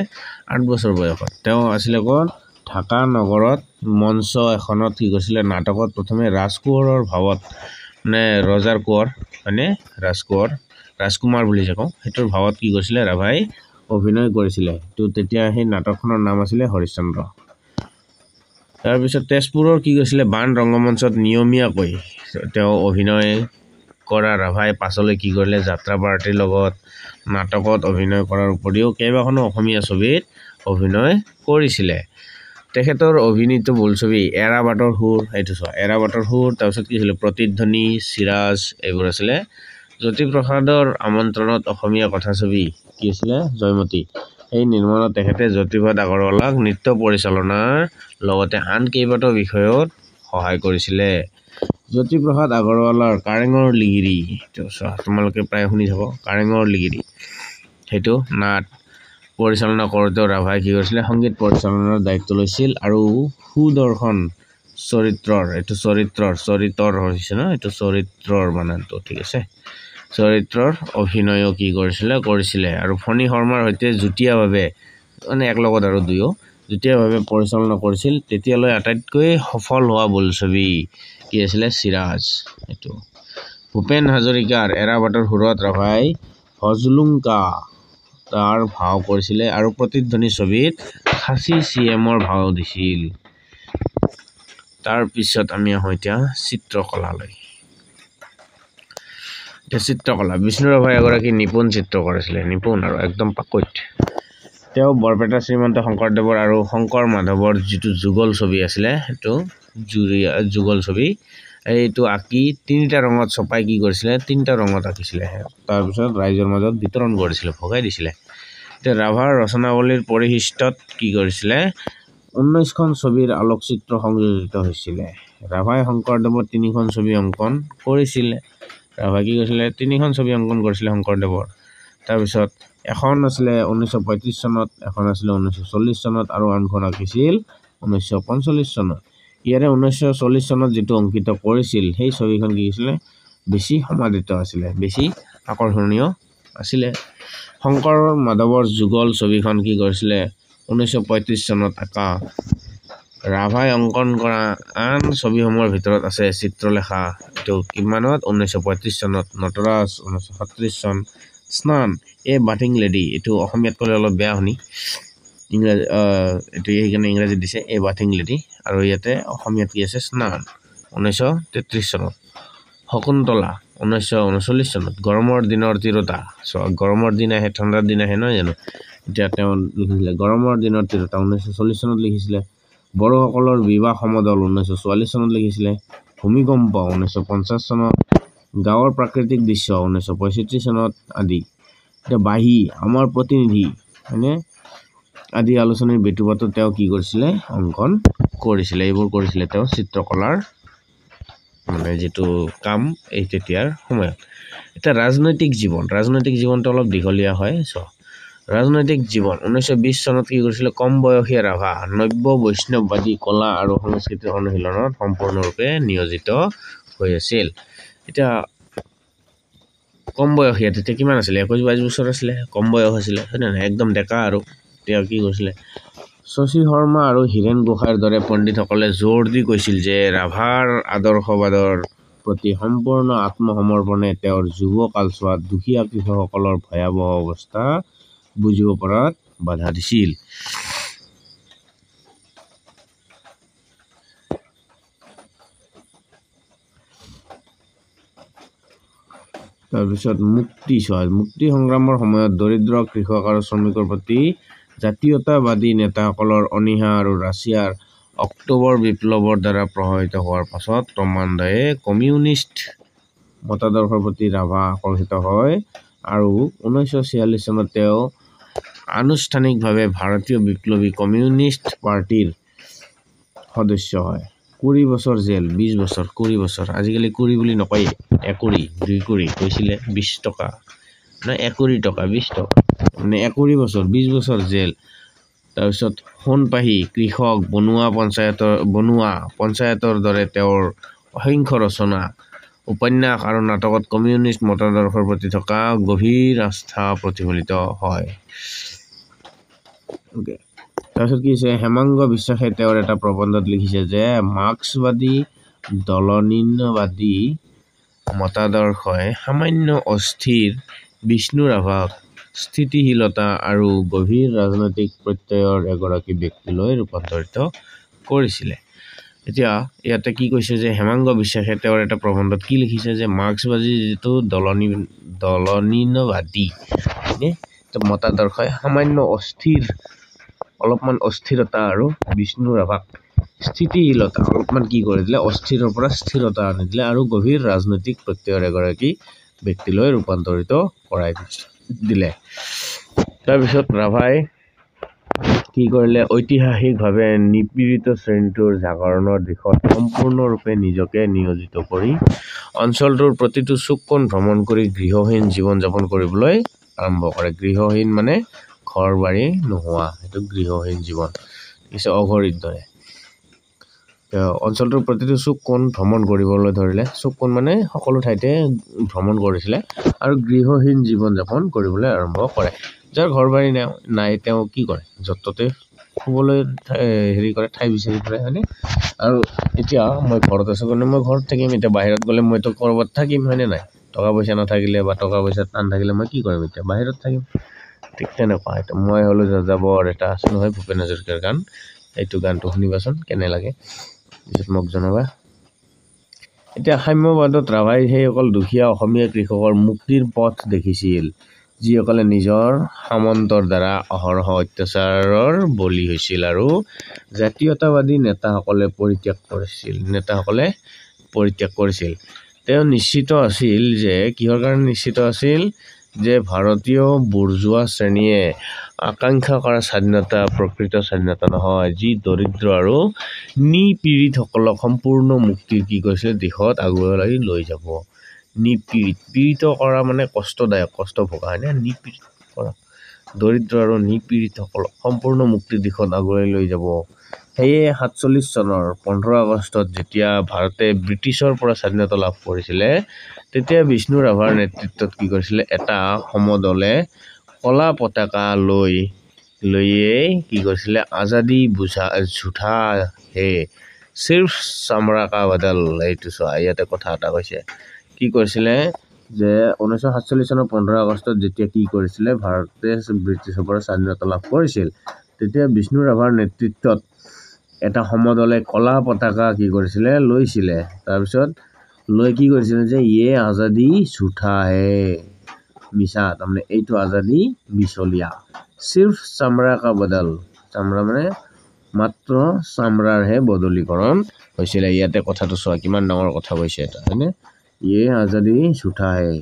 8 বছৰ বয়সত। তেওঁ আছিলে ক'ত, ঢাকা নগৰত মঞ্চ এখনত কি কৰিছিলে, নাটকত প্ৰথমে ৰাজকোঁৱৰৰ ভাৱত মানে ৰজাৰ কোঁৱৰ মানে ৰাজকুমাৰ বুলি যে কওঁ, সেইটোৰ ভাৱত কি কৰিছিলে, ৰাভাই অভিনয় কৰিছিলে। তো তেতিয়া সেই নাটকখনৰ নাম আছিলে হৰিশ্চন্দ্ৰ। তাৰপিছত তেজপুৰৰ কি কৈছিলে, বাণ ৰংগমঞ্চত নিয়মীয়াকৈ তেওঁ অভিনয় কৰা ৰাভাই পাছলৈ কি কৰিলে, যাত্ৰা পাৰ্টিৰ লগত নাটকত অভিনয় কৰাৰ উপৰিও কেইবাখনো অসমীয়া ছবিত অভিনয় কৰিছিলে। তেখেতৰ অভিনীত বোলছবি এৰাবাটৰ সুৰ, এইটো চোৱা এৰাবাটৰ সুৰ, তাৰপিছত কি আছিলে, প্ৰতিধ্বনি, চিৰাজ, এইবোৰ আছিলে। জ্যোতিপ্ৰসাদৰ আমন্ত্ৰণত অসমীয়া কথাছবি কি আছিলে, জয়মতী, এই নিৰ্মাণত তেখেতে জ্যোতিপ্ৰসাদ আগৰৱালাক নৃত্য পৰিচালনাৰ লগতে আন কেইবাটাও বিষয়ত সহায় কৰিছিলে। জ্যোতিপ্ৰসাদ আগৰৱালাৰ কাৰেঙৰ লিগিৰি, তোমালোকে প্ৰায় শুনি থাকো, কাৰেঙৰ লিগিৰি সেইটো নাট পৰিচালনা কৰোঁতেও ৰাভাই কি কৰিছিলে, সংগীত পৰিচালনাৰ দায়িত্ব লৈছিল আৰু সুদৰ্শন চৰিত্ৰৰ হৈছে ন, এইটো চৰিত্ৰৰ মানেটো ঠিক আছে, চৰিত্ৰৰ অভিনয়ো কি কৰিছিলে আৰু ফণী শৰ্মাৰ সৈতে যুটীয়াভাৱে মানে একলগত আৰু দুয়ো যুটীয়াভাৱে পৰিচালনা কৰিছিল। তেতিয়ালৈ আটাইতকৈ সফল হোৱা বোলছবি কি আছিলে, চিৰাজ। এইটো ভূপেন হাজৰিকাৰ এৰাবাটৰ সুৰত ৰাভাই হজলুংকা তাৰ ভাও কৰিছিলে আৰু প্ৰতিধ্বনি ছবিত খাচী CMৰ ভাও দিছিল। তাৰ পিছত আমি আহোঁ এতিয়া চিত্ৰকলালৈ। এতিয়া চিত্ৰকলা বিষ্ণু ৰাভাই এগৰাকী নিপুণ চিত্ৰকৰ আছিলে, নিপুণ আৰু একদম পাকৈত। তেওঁ বৰপেটা শ্ৰীমন্ত শংকৰদেৱৰ আৰু শংকৰ মাধৱৰ যিটো যুগল ছবি আছিলে সেইটো যুগল ছবি এইটো আঁকি 3টা ৰঙত ছপাই কি কৰিছিলে, 3টা ৰঙত আঁকিছিলে। তাৰপিছত ৰাইজৰ মাজত বিতৰণ কৰিছিলে, ভগাই দিছিলে। এতিয়া ৰাভাৰ ৰচনাৱলীৰ পৰিশিষ্টত কি কৰিছিলে, 19খন ছবিৰ আলোকচিত্ৰ সংযোজিত হৈছিলে। ৰাভাই শংকৰদেৱৰ 3খন ছবি অংকন কৰিছিলে। ৰাভাই কি কৰিছিলে, 3খন ছবি অংকন কৰিছিলে শংকৰদেৱৰ। তাৰপিছত এখন আছিলে 1935 চনত, এখন আছিলে 1940 চনত আৰু আনখন আঁকিছিল 1945 চনত। ইয়াৰে 1940 চনত যিটো অংকিত কৰিছিল সেই ছবিখন কি হৈছিলে, বেছি সমাদিত আছিলে, বেছি আকৰ্ষণীয় আছিলে। শংকৰ মাধৱৰ যুগল ছবিখন কি কৰিছিলে, 1935 চনত আঁকা। ৰাভাই অংকন কৰা আন ছবিসমূহৰ ভিতৰত আছে চিত্ৰলেখা, এইটো কিমানত 1935 চনত, নটৰাজ 1937 চন, স্নান এ বাথিং লেডি, এইটো অসমীয়াত ক'লে অলপ বেয়া শুনি, ইংৰাজী এইটো সেইকাৰণে ইংৰাজীত দিছে এ বাথিং লেডি, আৰু ইয়াতে অসমীয়াত কি আছে স্নান 1933 চনত। শকুন্তলা 1939 চনত। গৰমৰ দিনৰ তিৰোতা, গৰমৰ দিন আহে ঠাণ্ডাৰ দিন আহে নহয় জানো, এতিয়া তেওঁ লিখিছিলে গৰমৰ দিনৰ তিৰোতা 1940 চনত লিখিছিলে। বড়োসকলৰ বিবাহ সমদল 1944 চনত লিখিছিলে। ভূমিকম্প 1950 চনত। গাঁৱৰ প্ৰাকৃতিক দৃশ্য 1965 চনত আদি। এতিয়া বাহী আমাৰ প্ৰতিনিধি হয়নে আদি আলোচনীৰ বেটুপাতো তেওঁ কি কৰিছিলে, অংকন কৰিছিলে। এইবোৰ কৰিছিলে তেওঁ চিত্ৰকলাৰ মানে যিটো কাম এই তেতিয়াৰ সময়ত। এতিয়া ৰাজনৈতিক জীৱনটো অলপ দীঘলীয়া হয়। ৰাজনৈতিক জীৱন 1920 চনত কি কৰিছিলে, কম বয়সীয়া ৰাভা নব্য বৈষ্ণৱবাদী কলা আৰু সংস্কৃতিৰ অনুশীলনত সম্পূৰ্ণৰূপে নিয়োজিত হৈ আছিল। এতিয়া কম বয়সীয়া, তেতিয়া কিমান আছিলে, 21-22 বছৰ আছিলে, কম বয়স আছিলে হয় নহয়, একদম ডেকা। আৰু তেওঁ কি কৰিছিলে, শশী শৰ্মা আৰু হীৰেণ গোহাঁইৰ দৰে পণ্ডিতসকলে জোৰ দি কৈছিল যে ৰাভাৰ আদৰ্শবাদৰ প্ৰতি সম্পূৰ্ণ আত্মসমৰ্পণে তেওঁৰ যুৱ কালছোৱাত দুখীয়া কৃষকসকলৰ ভয়াৱহ অৱস্থা বুজিব পৰাত বাধা দিছিল। তাৰপিছত মুক্তি সংগ্ৰামৰ সময়ত দৰিদ্ৰ কৃষক আৰু শ্ৰমিকৰ প্ৰতি জাতীয়তাবাদী নেতাসকলৰ অনীহা আৰু ৰাছিয়াৰ অক্টোবৰ বিপ্লৱৰ দ্বাৰা প্ৰভাৱিত হোৱাৰ পাছত ক্ৰমান্বয়ে কমিউনিষ্ট মতাদৰ্শৰ প্ৰতি ৰাভা আকৰ্ষিত হয় আৰু 1946 চনত তেওঁ আনুষ্ঠানিকভাৱে ভাৰতীয় বিপ্লৱী কমিউনিষ্ট পাৰ্টিৰ সদস্য হয়। 20 বছৰ জেল, 20 বছৰ, 20 বছৰ, আজিকালি কুৰি বুলি নকয়ে, একুৰি, 2 কুৰি কৈছিলে 20 টকা, নহয় 1 কোটি টকা 20 টকা, মানে 1 বছৰ 20 বছৰ জেল। তাৰপিছত সোণপাহি কৃষক বনুৱা পঞ্চায়তৰ দৰে তেওঁৰ অসংখ্য ৰচনা, উপন্যাস আৰু নাটকত কমিউনিষ্ট মতাদৰ্শৰ প্ৰতি থকা গভীৰ আস্থা প্ৰতিফলিত হয়। তাৰপিছত কি হৈছে, হেমাংগ বিশ্বাসে তেওঁৰ এটা প্ৰবন্ধত লিখিছে যে মাৰ্ক্সবাদী দলনিনবাদী মতাদৰ্শই সামান্য অস্থিৰ বিষ্ণু ৰাভাক স্থিতিশীলতা আৰু গভীৰ ৰাজনৈতিক প্ৰত্যয়ৰ এগৰাকী ব্যক্তিলৈ ৰূপান্তৰিত কৰিছিলে। এতিয়া ইয়াতে কি কৈছে যে হেমাংগ বিশ্বাসে তেওঁৰ এটা প্ৰবন্ধত কি লিখিছে যে মাৰ্ক্সবাদী যিটো দলনিনবাদী মতাদৰ্শই সামান্য অলপমান অস্থিৰতা আৰু বিষ্ণু ৰাভাক স্থিতিশীলতা অলপমান কি কৰি দিলে, অস্থিৰৰ পৰা স্থিৰতা আনি দিলে আৰু গভীৰ ৰাজনৈতিক প্ৰত্যয়ৰ এগৰাকী ব্যক্তিলৈ ৰূপান্তৰিত কৰাই দিলে। তাৰপিছত ৰাভাই কি কৰিলে, ঐতিহাসিকভাৱে নিপীড়িত শ্ৰেণীটোৰ জাগৰণৰ দিশত সম্পূৰ্ণৰূপে নিজকে নিয়োজিত কৰি অঞ্চলটোৰ প্ৰতিটো চুক কোণ ভ্ৰমণ কৰি গৃহহীন জীৱন যাপন কৰিবলৈ আৰম্ভ কৰে। গৃহহীন মানে ঘৰ বাৰী নোহোৱা, সেইটো গৃহহীন জীৱন, কিছু অঘৰীৰ দৰে। অঞ্চলটোৰ প্ৰতিটো চুক কোণ ভ্ৰমণ কৰিবলৈ ধৰিলে, চুক কোণ মানে সকলো ঠাইতে ভ্ৰমণ কৰিছিলে আৰু গৃহহীন জীৱন যাপন কৰিবলৈ আৰম্ভ কৰে। যাৰ ঘৰ বাৰী নাই তেওঁ কি কৰে, য'তে শুবলৈ ঠাই বিচাৰি ফুৰে হয়নে। আৰু এতিয়া মই ঘৰত আছোঁ কাৰণে মই ঘৰত থাকিম, এতিয়া বাহিৰত গ'লে মইতো ক'ৰবাত থাকিম হয়নে নাই, টকা পইচা নাথাকিলে বা টকা পইচা টান থাকিলে মই কি কৰিম, এতিয়া বাহিৰত থাকিম। ঠিক তেনেকুৱা এতিয়া মই হ'লো যাযাবৰ এটা আছে নহয় ভূপেন হাজৰিকাৰ গান, এইটো গানটো শুনিবাচোন কেনে লাগে। পিছত মোক জনাবা এতিয়া সাম্যবাদত ৰাভাই সেইসকল দুখীয়া অসমীয়া কৃষকৰ মুক্তিৰ পথ দেখিছিল যিসকলে নিজৰ সামন্তৰ দ্বাৰা অহৰহ অত্যাচাৰৰ বলি হৈছিল আৰু জাতীয়তাবাদী নেতাসকলে পৰিত্যাগ কৰিছিল তেওঁ নিশ্চিত আছিল যে কিহৰ কাৰণে নিশ্চিত আছিল যে ভাৰতীয় বুৰ্জোৱা শ্ৰেণীয়ে আকাংক্ষা কৰা স্বাধীনতা প্ৰকৃত স্বাধীনতা নহয় যি দৰিদ্ৰ আৰু নিপীড়িতসকলক সম্পূৰ্ণ মুক্তিৰ কি কৰিছিল দিশত আগুৱাই লৈ যাব পীড়িত কৰা মানে কষ্টদায়ক কষ্ট ভোগা হয়নে নিপীড়িত কৰা দৰিদ্ৰ আৰু নিপীড়িতসকলক সম্পূৰ্ণ মুক্তিৰ দিশত আগুৱাই লৈ যাব সেয়ে 47 চনৰ 15 আগষ্টত যেতিয়া ভাৰতে ব্ৰিটিছৰ পৰা স্বাধীনতা লাভ কৰিছিলে তেতিয়া বিষ্ণু ৰাভাৰ নেতৃত্বত কি কৰিছিলে এটা সমদলে কলা পতাকা লৈয়ে কি কৰিছিলে আজাদী ঝুঠা হে सिर्फ চামৰা কা বদল এইটো চোৱা ইয়াতে কথা এটা কৈছে কি কৰিছিলে যে 1947 চনৰ 15 আগষ্টত যেতিয়া কি কৰিছিলে ভাৰতে ব্ৰিটিছৰ পৰা স্বাধীনতা লাভ কৰিছিল তেতিয়া বিষ্ণু ৰাভাৰ নেতৃত্বত এটা সমদলে কলা পতাকা কি কৰিছিলে লৈছিলে তাৰপিছত লৈ কি কৰিছিলে যে ইয়ে আজাদী ঝুঠা হে মিছা তাৰমানে এইটো আজাদী মিছলীয়া सिर्फ চামৰা কা বদল চামৰা মানে মাত্ৰ চামৰাৰ হে বদলীকৰণ হৈছিলে ইয়াতে কথাটো চোৱা কিমান ডাঙৰ কথা কৈছে এটা হয়নে ইয়ে আজাদী ঝুঠা হে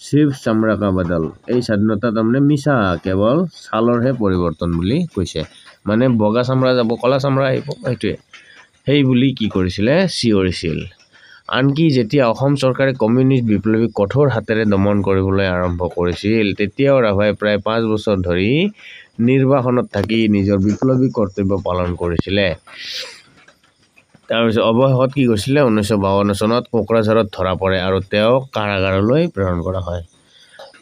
सिर्फ চামৰা কা বদল এই স্বাধীনতা তাৰমানে মিছা কেৱল ছালৰহে পৰিৱৰ্তন বুলি কৈছে মানে বগা চামৰা যাব কলা চামৰা আহিব এইটোৱে সেই বুলি কি কৰিছিলে চিঞৰিছিল আনকি যেতিয়া অসম চৰকাৰে কমিউনিষ্ট বিপ্লৱীক কঠোৰ হাতেৰে দমন কৰিবলৈ আৰম্ভ কৰিছিল তেতিয়াও ৰাভাই প্ৰায় 5 বছৰ ধৰি নিৰ্বাসনত থাকি নিজৰ বিপ্লৱী কৰ্তব্য পালন কৰিছিলে তাৰপিছত অৱশেষত কি কৰিছিলে 1952 চনত কোকৰাঝাৰত ধৰা পৰে আৰু তেওঁক কাৰাগাৰলৈ প্ৰেৰণ কৰা হয়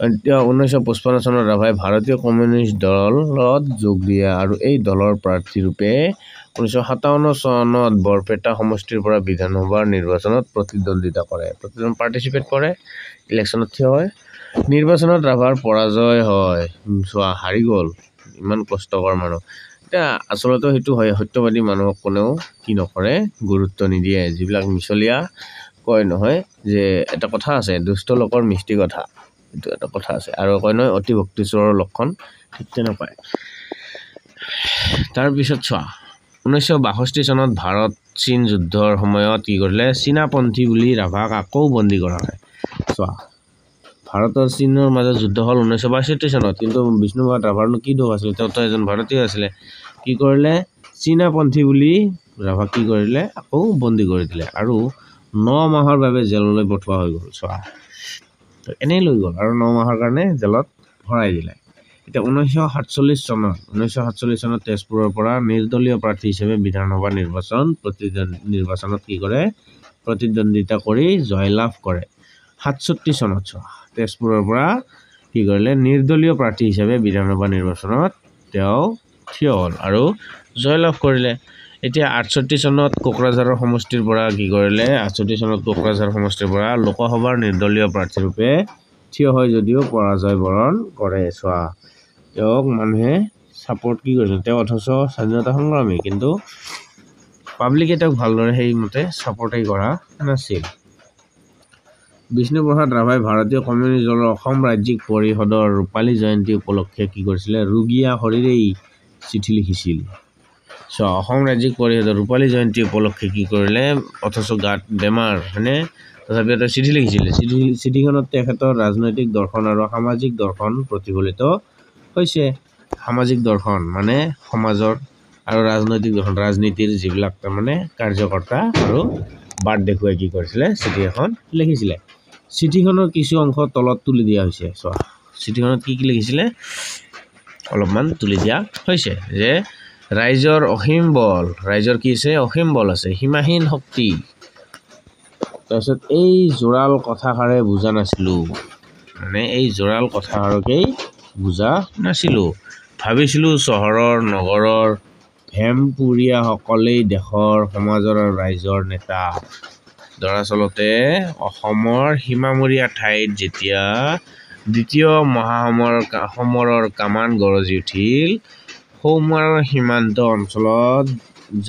1955 চনত ৰাভাই ভাৰতীয় কমিউনিষ্ট দলত যোগ দিয়ে আৰু এই দলৰ প্ৰাৰ্থী ৰূপে 1957 চনত বৰপেটা সমষ্টিৰ পৰা বিধানসভাৰ নিৰ্বাচনত প্ৰতিদ্বন্দ্বিতা কৰে পাৰ্টিচিপেট কৰে ইলেকশ্যনত থিয় হয় নিৰ্বাচনত ৰাভাৰ পৰাজয় হয় চোৱা হাৰি গ'ল ইমান কষ্টকৰ মানুহ এতিয়া আচলতে সেইটো হয় সত্যবাদী মানুহক কোনেও কি নকৰে গুৰুত্ব নিদিয়ে যিবিলাক মিছলীয়া কয় নহয় যে এটা কথা আছে দুষ্ট লোকৰ মিষ্টি কথা এইটো এটা কথা আছে আৰু কয় নহয় অতি ভক্তিচোৰৰ লক্ষণ ঠিক তেনেকুৱাই তাৰপিছত চোৱা 1962 চনত ভাৰত চীন যুদ্ধৰ সময়ত কি কৰিলে চীনাপন্থী বুলি ৰাভাক আকৌ বন্দী কৰা হয় চোৱা ভাৰতৰ চীনৰ মাজত যুদ্ধ হ'ল 1962 চনত কিন্তু বিষ্ণু ৰাভাৰনো কি দোষ আছিল তেওঁ এজন ভাৰতীয় আছিলে কি কৰিলে চীনাপন্থী বুলি ৰাভাক কি কৰিলে আকৌ বন্দী কৰি দিলে আৰু 9 মাহৰ বাবে জেললৈ পঠোৱা হৈ গ'ল চোৱা এনেই লৈ গ'ল আৰু 9 মাহৰ কাৰণে জেলত ভৰাই দিলে এতিয়া 1947 চনত তেজপুৰৰ পৰা নিৰ্দলীয় প্ৰাৰ্থী হিচাপে বিধানসভা নিৰ্বাচনত কি কৰে প্ৰতিদ্বন্দ্বিতা কৰি জয়লাভ কৰে 67 চনত চোৱা তেজপুৰৰ পৰা কি কৰিলে নিৰ্দলীয় প্ৰাৰ্থী হিচাপে বিধানসভা নিৰ্বাচনত তেওঁ থিয় হ'ল আৰু জয়লাভ কৰিলে এতিয়া 68 চনত কোকৰাঝাৰৰ সমষ্টিৰ পৰা কি কৰিলে 68 চনত কোকৰাঝাৰ সমষ্টিৰ পৰা লোকসভাৰ নিৰ্দলীয় প্ৰাৰ্থী ৰূপে থিয় হয় যদিও পৰাজয় বৰণ কৰে চোৱা তেওঁক মানুহে সাপোৰ্ট কি কৰিছিল তেওঁ অথচ স্বাধীনতা সংগ্ৰামী কিন্তু পাব্লিকে তেওঁক ভালদৰে সেইমতে সাপোৰ্টই কৰা নাছিল বিষ্ণুপ্ৰসাদ ৰাভাই ভাৰতীয় কমিউনিষ্ট দলৰ অসম ৰাজ্যিক পৰিষদৰ ৰূপালী জয়ন্তী উপলক্ষে কি কৰিছিলে ৰুগীয়া শৰীৰেই চিঠি লিখিছিল অসম ৰাজ্যিক পৰিষদৰ ৰূপালী জয়ন্তী উপলক্ষে কি কৰিলে অথচ গাত বেমাৰ হয়নে তথাপিও এটা চিঠি লিখিছিলে চিঠিখনত তেখেতৰ ৰাজনৈতিক দৰ্শন আৰু সামাজিক দৰ্শন প্ৰতিফলিত হৈছে সামাজিক দৰ্শন মানে সমাজৰ আৰু ৰাজনৈতিক দৰ্শন ৰাজনীতিৰ যিবিলাক তাৰমানে কাৰ্যকৰ্তা আৰু বাট দেখুৱাই কি কৰিছিলে চিঠি এখন লিখিছিলে চিঠিখনৰ কিছু অংশ তলত তুলি দিয়া হৈছে চোৱা চিঠিখনত কি লিখিছিলে অলপমান তুলি দিয়া হৈছে যে ৰাইজৰ অসীম বল ৰাইজৰ কি আছে অসীম বল আছে সীমাহীন শক্তি তাৰপিছত এই জোৰাল কথাষাৰে বুজা নাছিলোঁ মানে এই জোৰাল কথাষাৰকেই বুজা নাছিলোঁ ভাবিছিলোঁ চহৰৰ নগৰৰ ভেমপুৰীয়াসকলেই দেশৰ সমাজৰ আৰু ৰাইজৰ নেতা দৰাচলতে অসমৰ সীমামূৰীয়া ঠাইত যেতিয়া দ্বিতীয় মহাসমৰৰ কামান গৰজি উঠিল সৌমাৰৰ সীমান্ত অঞ্চলত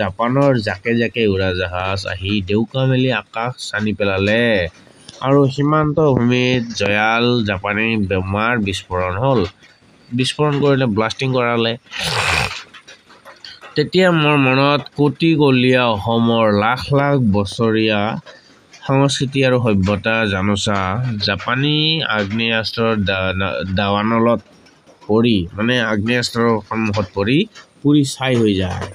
জাপানৰ জাকে জাকে উৰাজাহাজ আহি ডেউকা মেলি আকাশ চানি পেলালে আৰু সীমান্ত ভূমিত জয়াল জাপানী বোমাৰ বিস্ফোৰণ হ'ল। বিস্ফোৰণ কৰিলে, ব্লাষ্টিং কৰালে। তেতিয়া মোৰ মনত কোটিকলীয়া অসমৰ লাখ লাখ বছৰীয়া সংস্কৃতি আৰু সভ্যতা জানোচা জাপানী আগ্নেয়াস্ত্ৰৰ দাৱানলত পৰি আগ্নেয়াস্ত্ৰৰ সন্মুখত পৰি পুৰি ছাই হৈ যায়।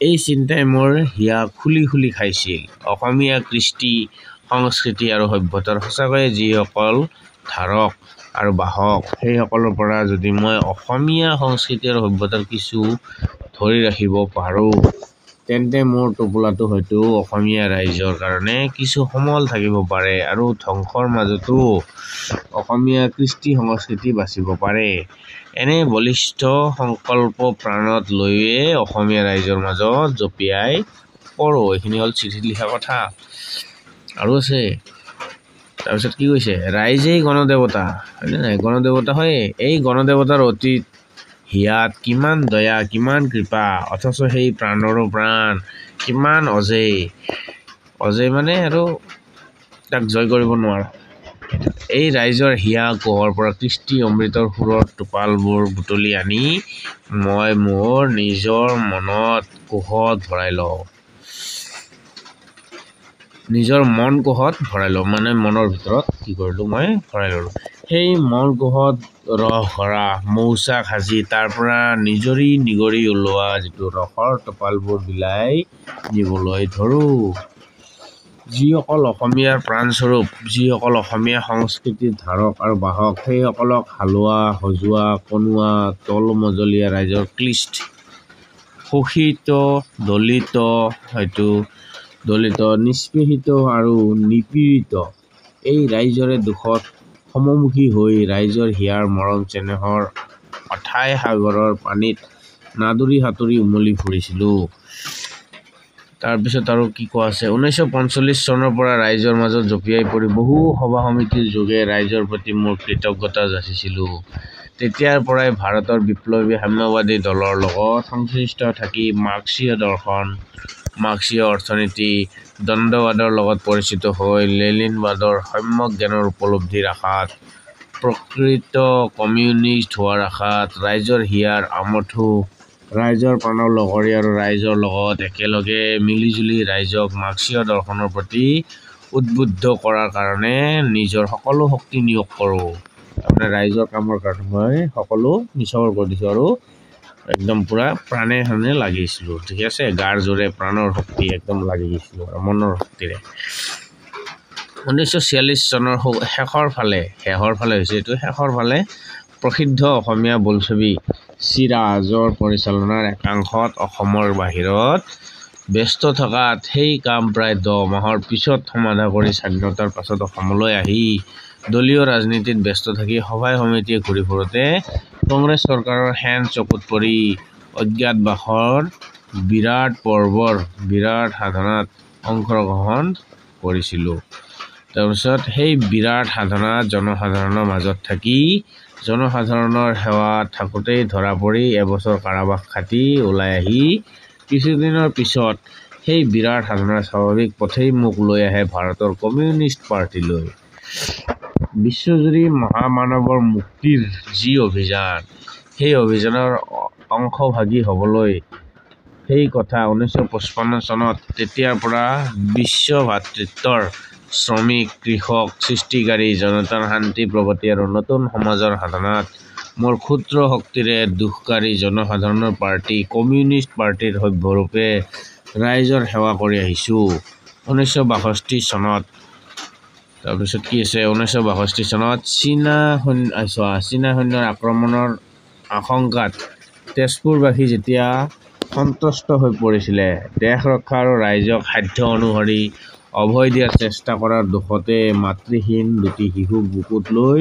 এই চিন্তাই মোৰ হিয়া খুলি খুলি খাইছিল। অসমীয়া কৃষ্টি সংস্কৃতি আৰু সভ্যতাৰ সঁচাকৈয়ে যিসকল ধাৰক আৰু বাহক, সেইসকলৰ পৰা যদি মই অসমীয়া সংস্কৃতি আৰু সভ্যতাৰ কিছু ধৰি ৰাখিব পাৰোঁ, তেন্তে মোৰ টোপোলাটো হয়তো অসমীয়া ৰাইজৰ কাৰণে কিছু সমল থাকিব পাৰে আৰু ধ্বংসৰ মাজতো অসমীয়া কৃষ্টি সংস্কৃতি বাচিব পাৰে। এনে বলিষ্ঠ সংকল্প প্ৰাণত লৈয়ে অসমীয়া ৰাইজৰ মাজত জঁপিয়াই পৰোঁ। এইখিনি হ'ল চিঠিত লিখা কথা। আৰু আছে, তাৰপিছত কি কৈছে, ৰাইজেই গণদেৱতা, হয়নে নাই? গণদেৱতা হয়। এই গণদেৱতাৰ অতীত হিয়াত কিমান দয়া, কিমান কৃপা, অথচ সেই প্ৰাণৰো প্ৰাণ কিমান অজেয় আৰু তাক জয় কৰিব নোৱাৰা। এই ৰাইজৰ হিয়া কোহৰ পৰা কৃষ্টি অমৃতৰ সুৰৰ টোপালবোৰ বুটলি আনি মই মোৰ নিজৰ মনত কোহত ভৰাই লওঁ। নিজৰ মন কোহত ভৰাই লওঁ, মনৰ ভিতৰত কি কৰিলোঁ, মই ভৰাই ল'লোঁ। সেই মন কোহত ৰস ভৰা মৌচাক সাজি তাৰ পৰা নিগৰি ওলোৱা যিটো ৰসৰ টোপালবোৰ বিলাই নিবলৈ ধৰোঁ। যিসকল অসমীয়াৰ প্ৰাণস্বৰূপ, যিসকল অসমীয়া সংস্কৃতিৰ ধাৰক আৰু বাহক, সেইসকলক হালোৱা, হজুৱা, কনুৱা, তলমজলীয়া ৰাইজৰ ক্লিষ্ট, শোষিত, দলিত, নিষ্পেষিত আৰু নিপীড়িত এই ৰাইজৰে দুখত সমমুখী হৈ ৰাইজৰ হিয়াৰ মৰম চেনেহৰ অথাই সাগৰৰ পানীত নাদুৰি সাঁতুৰি উমলি ফুৰিছিলোঁ। তাৰপিছত আৰু কি কোৱা আছে, 1945 চনৰ পৰা ৰাইজৰ মাজত জঁপিয়াই পৰি বহু সভা সমিতিৰ যোগে ৰাইজৰ প্ৰতি মোৰ কৃতজ্ঞতা যাচিছিলোঁ। তেতিয়াৰ পৰাই ভাৰতৰ বিপ্লৱী সাম্যবাদী দলৰ লগত সংশ্লিষ্ট থাকি মাৰ্ক্সীয় দৰ্শন, মাৰ্ক্সীয় অৰ্থনীতি, দ্বন্দ্ববাদৰ লগত পৰিচিত হৈ লেনিনবাদৰ সম্যক জ্ঞানৰ উপলব্ধিৰ আশাত, প্ৰকৃত কমিউনিষ্ট হোৱাৰ আশাত, ৰাইজৰ হিয়াৰ আমঠু, ৰাইজৰ প্ৰাণৰ লগৰী আৰু ৰাইজৰ লগত একেলগে মিলিজুলি ৰাইজক মাৰ্ক্সীয় দৰ্শনৰ প্ৰতি উদ্বুদ্ধ কৰাৰ কাৰণে নিজৰ সকলো শক্তি নিয়োগ কৰোঁ। ৰাইজৰ কামৰ কাৰণে মই সকলো নিছৰ কৰি দিছোঁ আৰু একদম পুৰা প্ৰাণে লাগিছিলোঁ। ঠিক আছে, গাৰ জোৰে প্ৰাণৰ শক্তি একদম লাগি গৈছিলোঁ আৰু মনৰ শক্তিৰে। 1946 চনৰ শেষৰ ফালে প্ৰসিদ্ধ অসমীয়া বোলছবি চিৰাজৰ পৰিচালনাৰ একাংশত অসমৰ বাহিৰত ব্যস্ত থকাত সেই কাম প্ৰায় 10 মাহৰ পিছত সমাধা কৰি স্বাধীনতাৰ পাছত অসমলৈ আহি দলীয় ৰাজনীতিত ব্যস্ত থাকি সভাই সমিতিয়ে ঘূৰি ফুৰোঁতে কংগ্ৰেছ চৰকাৰৰ হেন চকুত পৰি অজ্ঞাতবাসৰ বিৰাট সাধনাত অংশগ্ৰহণ কৰিছিলোঁ। তাৰপিছত সেই বিৰাট সাধনাত জনসাধাৰণৰ মাজত থাকি জনসাধাৰণৰ সেৱাত থাকোঁতেই ধৰা পৰি এবছৰ কাৰাবাস খাটি ওলাই আহি কিছুদিনৰ পিছত সেই বিৰাট সাধনাৰ স্বাভাৱিক পথেই মোক লৈ আহে ভাৰতৰ কমিউনিষ্ট পাৰ্টিলৈ। বিশ্বজুৰি মহামানৱৰ মুক্তিৰ যি অভিযান, সেই অভিযানৰ অংশভাগী হ'বলৈ সেই কথা 1955 চনত তেতিয়াৰ পৰা বিশ্বভাতৃত্বৰ শ্ৰমিক, কৃষক, সৃষ্টিকাৰী, জনতাৰ শান্তি, প্ৰগতি আৰু নতুন সমাজৰ সাধনাত মোৰ ক্ষুদ্ৰ শক্তিৰে দুখকাৰী জনসাধাৰণৰ পাৰ্টি কমিউনিষ্ট পাৰ্টিৰ সভ্যৰূপে ৰাইজৰ সেৱা কৰি আহিছোঁ। 1962 চনত তাৰপিছত কি আছে, 1962 চনত চীনা সৈন্যৰ আক্ৰমণৰ আশংকাত তেজপুৰবাসী যেতিয়া সন্ত্ৰস্ত হৈ পৰিছিলে, দেশ ৰক্ষা আৰু ৰাইজক সাধ্য অনুসৰি অভয় দিয়াৰ চেষ্টা কৰাৰ দুখতে মাতৃহীন দুটি শিশুক বুকুত লৈ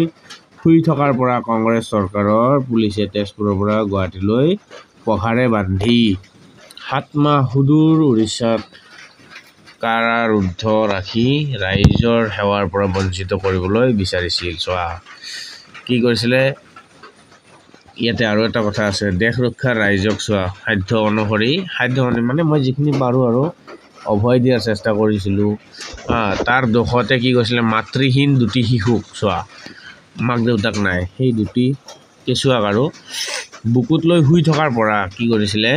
শুই থকাৰ পৰা কংগ্ৰেছ চৰকাৰৰ পুলিচে তেজপুৰৰ পৰা গুৱাহাটীলৈ পঘাৰে বান্ধি 7 মাহ সুদূৰ উৰিষ্যাত কাৰাৰুদ্ধ ৰাখি ৰাইজৰ সেৱাৰ পৰা বঞ্চিত কৰিবলৈ বিচাৰিছিল। চোৱা কি কৰিছিলে, ইয়াতে আৰু এটা কথা আছে, দেশ ৰক্ষাৰ ৰাইজক চোৱা সাধ্য অনুসৰি মানে মই যিখিনি পাৰোঁ আৰু অভয় দিয়াৰ চেষ্টা কৰিছিলোঁ। তাৰ দুখতে কি কৈছিলে, মাতৃহীন দুটি শিশুক চোৱা, মাক দেউতাক নাই, সেই দুটি কেঁচুৱাক আৰু বুকুত লৈ শুই থকাৰ পৰা কি কৰিছিলে,